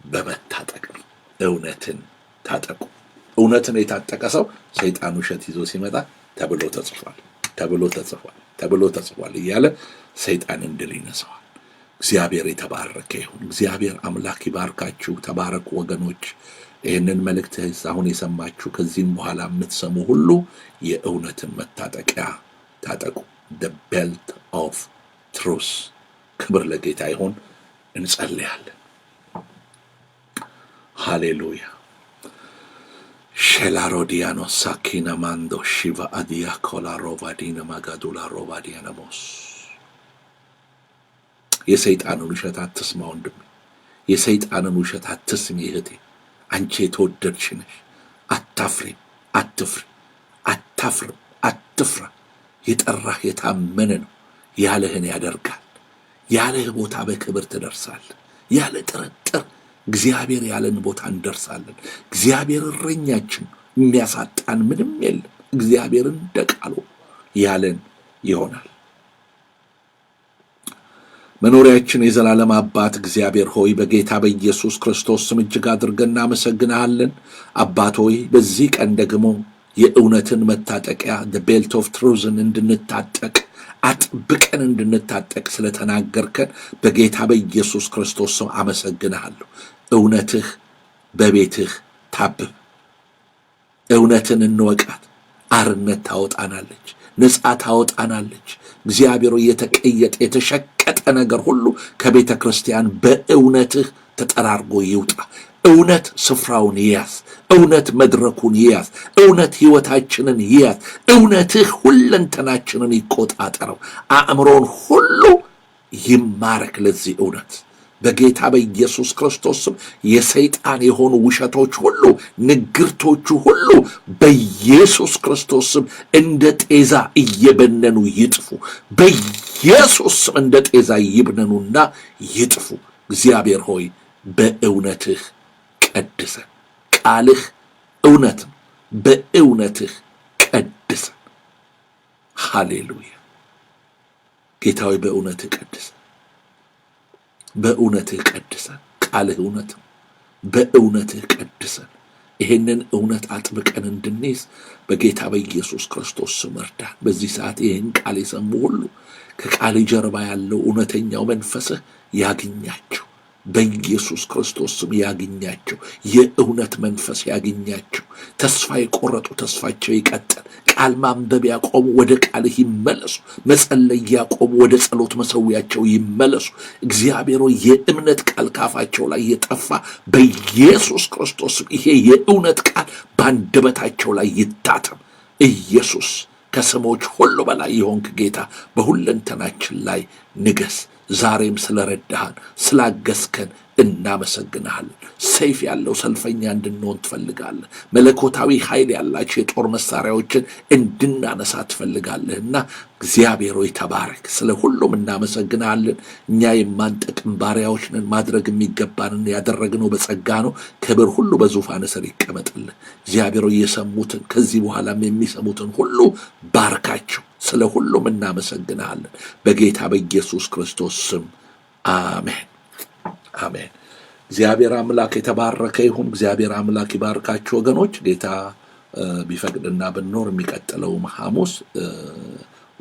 በመታጠቅ ነው። እውነትን ታጠቁ። እውነትን የታጠቀ ሰው ሰይጣን ውሸት ይዞ ሲመጣ ተብሎ ተጽፏል፣ ተብሎ ተጽፏል፣ ተብሎ ተጽፏል እያለ ሰይጣንን ድል ይነሳዋል። እግዚአብሔር የተባረከ ይሁን። እግዚአብሔር አምላክ ይባርካችሁ። ተባረኩ ወገኖች። ይህንን መልእክት አሁን የሰማችሁ ከዚህም በኋላ የምትሰሙ ሁሉ የእውነትን መታጠቂያ ታጠቁ። the belt of truth። ክብር ለጌታ ይሁን። እንጸልያለን። ሃሌሉያ። ሼላሮዲያኖ ሳኪና ማንዶ ሺቫ አዲያ ኮላ ሮቫዲና ማጋዱላ ሮቫዲያነሞስ። የሰይጣንን ውሸት አትስማ ወንድሜ። የሰይጣንን ውሸት አትስሚ እህቴ። አንቺ የተወደድሽ ነሽ። አታፍሪም፣ አትፍሪ፣ አታፍርም፣ አትፍራ። የጠራህ የታመነ ነው። ያለህን ያደርጋል። ያለህ ቦታ በክብር ትደርሳለህ። ያለ ጥርጥር እግዚአብሔር ያለን ቦታ እንደርሳለን። እግዚአብሔር እረኛችን፣ የሚያሳጣን ምንም የለም። እግዚአብሔር እንደ ቃሉ ያለን ይሆናል። መኖሪያችን የዘላለም አባት እግዚአብሔር ሆይ በጌታ በኢየሱስ ክርስቶስ ስም እጅግ አድርገን እናመሰግንሃለን። አባት ሆይ በዚህ ቀን ደግሞ የእውነትን መታጠቂያ the belt of truth እንድንታጠቅ አጥብቀን እንድንታጠቅ ስለተናገርከን በጌታ በኢየሱስ ክርስቶስ ስም አመሰግንሃለሁ። እውነትህ በቤትህ ታብብ። እውነትን እንወቃት። አርነት ታወጣናለች፣ ነጻ ታወጣናለች። እግዚአብሔር የተቀየጠ የተሸቀጠ ነገር ሁሉ ከቤተ ክርስቲያን በእውነትህ ተጠራርጎ ይውጣ። እውነት ስፍራውን ይያዝ። እውነት መድረኩን ይያዝ። እውነት ሕይወታችንን ይያዝ። እውነትህ ሁለንተናችንን ይቆጣጠረው። አእምሮን ሁሉ ይማረክ ለዚህ እውነት በጌታ በኢየሱስ ክርስቶስ ስም። የሰይጣን የሆኑ ውሸቶች ሁሉ፣ ንግርቶቹ ሁሉ በኢየሱስ ክርስቶስ ስም እንደ ጤዛ እየበነኑ ይጥፉ። በኢየሱስ ስም እንደ ጤዛ ይብነኑና ይጥፉ። እግዚአብሔር ሆይ በእውነትህ ቀድሰን። ቃልህ እውነት ነው። በእውነትህ ቀድሰን። ሃሌሉያ። ጌታ ሆይ በእውነትህ ቀድሰን። በእውነትህ ቀድሰን። ቃልህ እውነት ነው። በእውነትህ ቀድሰን። ይህንን እውነት አጥብቀን እንድንይዝ በጌታ በኢየሱስ ክርስቶስ ስም እርዳን። በዚህ ሰዓት ይህን ቃል የሰሙ ሁሉ ከቃል ጀርባ ያለው እውነተኛው መንፈስህ ያግኛቸው። በኢየሱስ ክርስቶስ ስም ያግኛቸው። የእውነት መንፈስ ያግኛቸው። ተስፋ የቆረጡ ተስፋቸው ይቀጥል። ቃል ማንበብ ያቆሙ ወደ ቃልህ ይመለሱ። መጸለይ ያቆሙ ወደ ጸሎት መሰዊያቸው ይመለሱ። እግዚአብሔር የእምነት ቃል ካፋቸው ላይ የጠፋ በኢየሱስ ክርስቶስ ስም ይሄ የእውነት ቃል ባንደበታቸው ላይ ይታተም። ኢየሱስ ከስሞች ሁሉ በላይ የሆንክ ጌታ በሁለንተናችን ላይ ንገስ። ዛሬም ስለረዳሃን ስላገስከን እናመሰግንሃለን። ሰይፍ ያለው ሰልፈኛ እንድንሆን ትፈልጋለህ። መለኮታዊ ኃይል ያላቸው የጦር መሳሪያዎችን እንድናነሳ ትፈልጋለህና እግዚአብሔር ሆይ ተባረክ። ስለ ሁሉም እናመሰግንሃለን። እኛ የማንጠቅም ባሪያዎች ነን። ማድረግ የሚገባንን ያደረግነው በጸጋ ነው። ክብር ሁሉ በዙፋን ስር ይቀመጥልህ። እግዚአብሔር ሆይ የሰሙትን ከዚህ በኋላም የሚሰሙትን ሁሉ ባርካቸው። ስለ ሁሉም እናመሰግንሃለን በጌታ በኢየሱስ ክርስቶስ ስም አሜን፣ አሜን። እግዚአብሔር አምላክ የተባረከ ይሁን። እግዚአብሔር አምላክ ይባርካችሁ ወገኖች። ጌታ ቢፈቅድና ብንኖር የሚቀጥለው ሐሙስ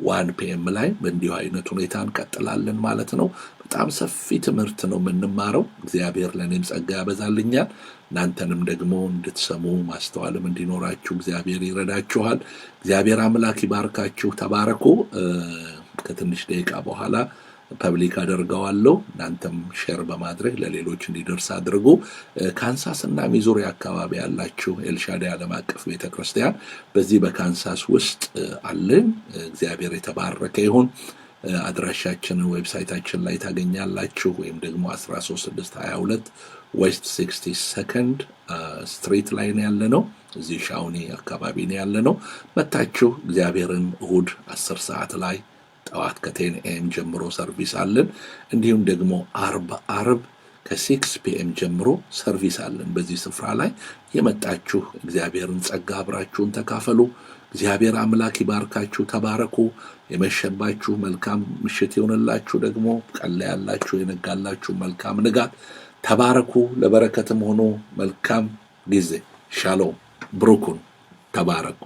1 PM ላይ በእንዲሁ አይነት ሁኔታ እንቀጥላለን ማለት ነው። በጣም ሰፊ ትምህርት ነው የምንማረው። እግዚአብሔር ለእኔም ጸጋ ያበዛልኛል። እናንተንም ደግሞ እንድትሰሙ ማስተዋልም እንዲኖራችሁ እግዚአብሔር ይረዳችኋል። እግዚአብሔር አምላክ ይባርካችሁ። ተባረኩ። ከትንሽ ደቂቃ በኋላ ፐብሊክ አደርገዋለሁ። እናንተም ሼር በማድረግ ለሌሎች እንዲደርስ አድርጉ። ካንሳስ እና ሚዙሪ አካባቢ ያላችሁ ኤልሻዳይ ዓለም አቀፍ ቤተክርስቲያን በዚህ በካንሳስ ውስጥ አለን። እግዚአብሔር የተባረከ ይሁን። አድራሻችንን ዌብሳይታችን ላይ ታገኛላችሁ። ወይም ደግሞ 13622 ዌስት 62nd ስትሪት ላይ ነው ያለነው። እዚህ ሻውኒ አካባቢ ነው ያለነው። መታችሁ እግዚአብሔርን እሁድ 10 ሰዓት ላይ ጠዋት ከ10 AM ጀምሮ ሰርቪስ አለን። እንዲሁም ደግሞ አርብ ከ6 PM ጀምሮ ሰርቪስ አለን። በዚህ ስፍራ ላይ የመጣችሁ እግዚአብሔርን ጸጋ አብራችሁን ተካፈሉ። እግዚአብሔር አምላክ ይባርካችሁ። ተባረኩ። የመሸባችሁ መልካም ምሽት ይሁንላችሁ። ደግሞ ቀን ላይ ያላችሁ የነጋላችሁ መልካም ንጋት። ተባረኩ። ለበረከትም ሆኖ መልካም ጊዜ። ሻሎም። ብሩኩን። ተባረኩ።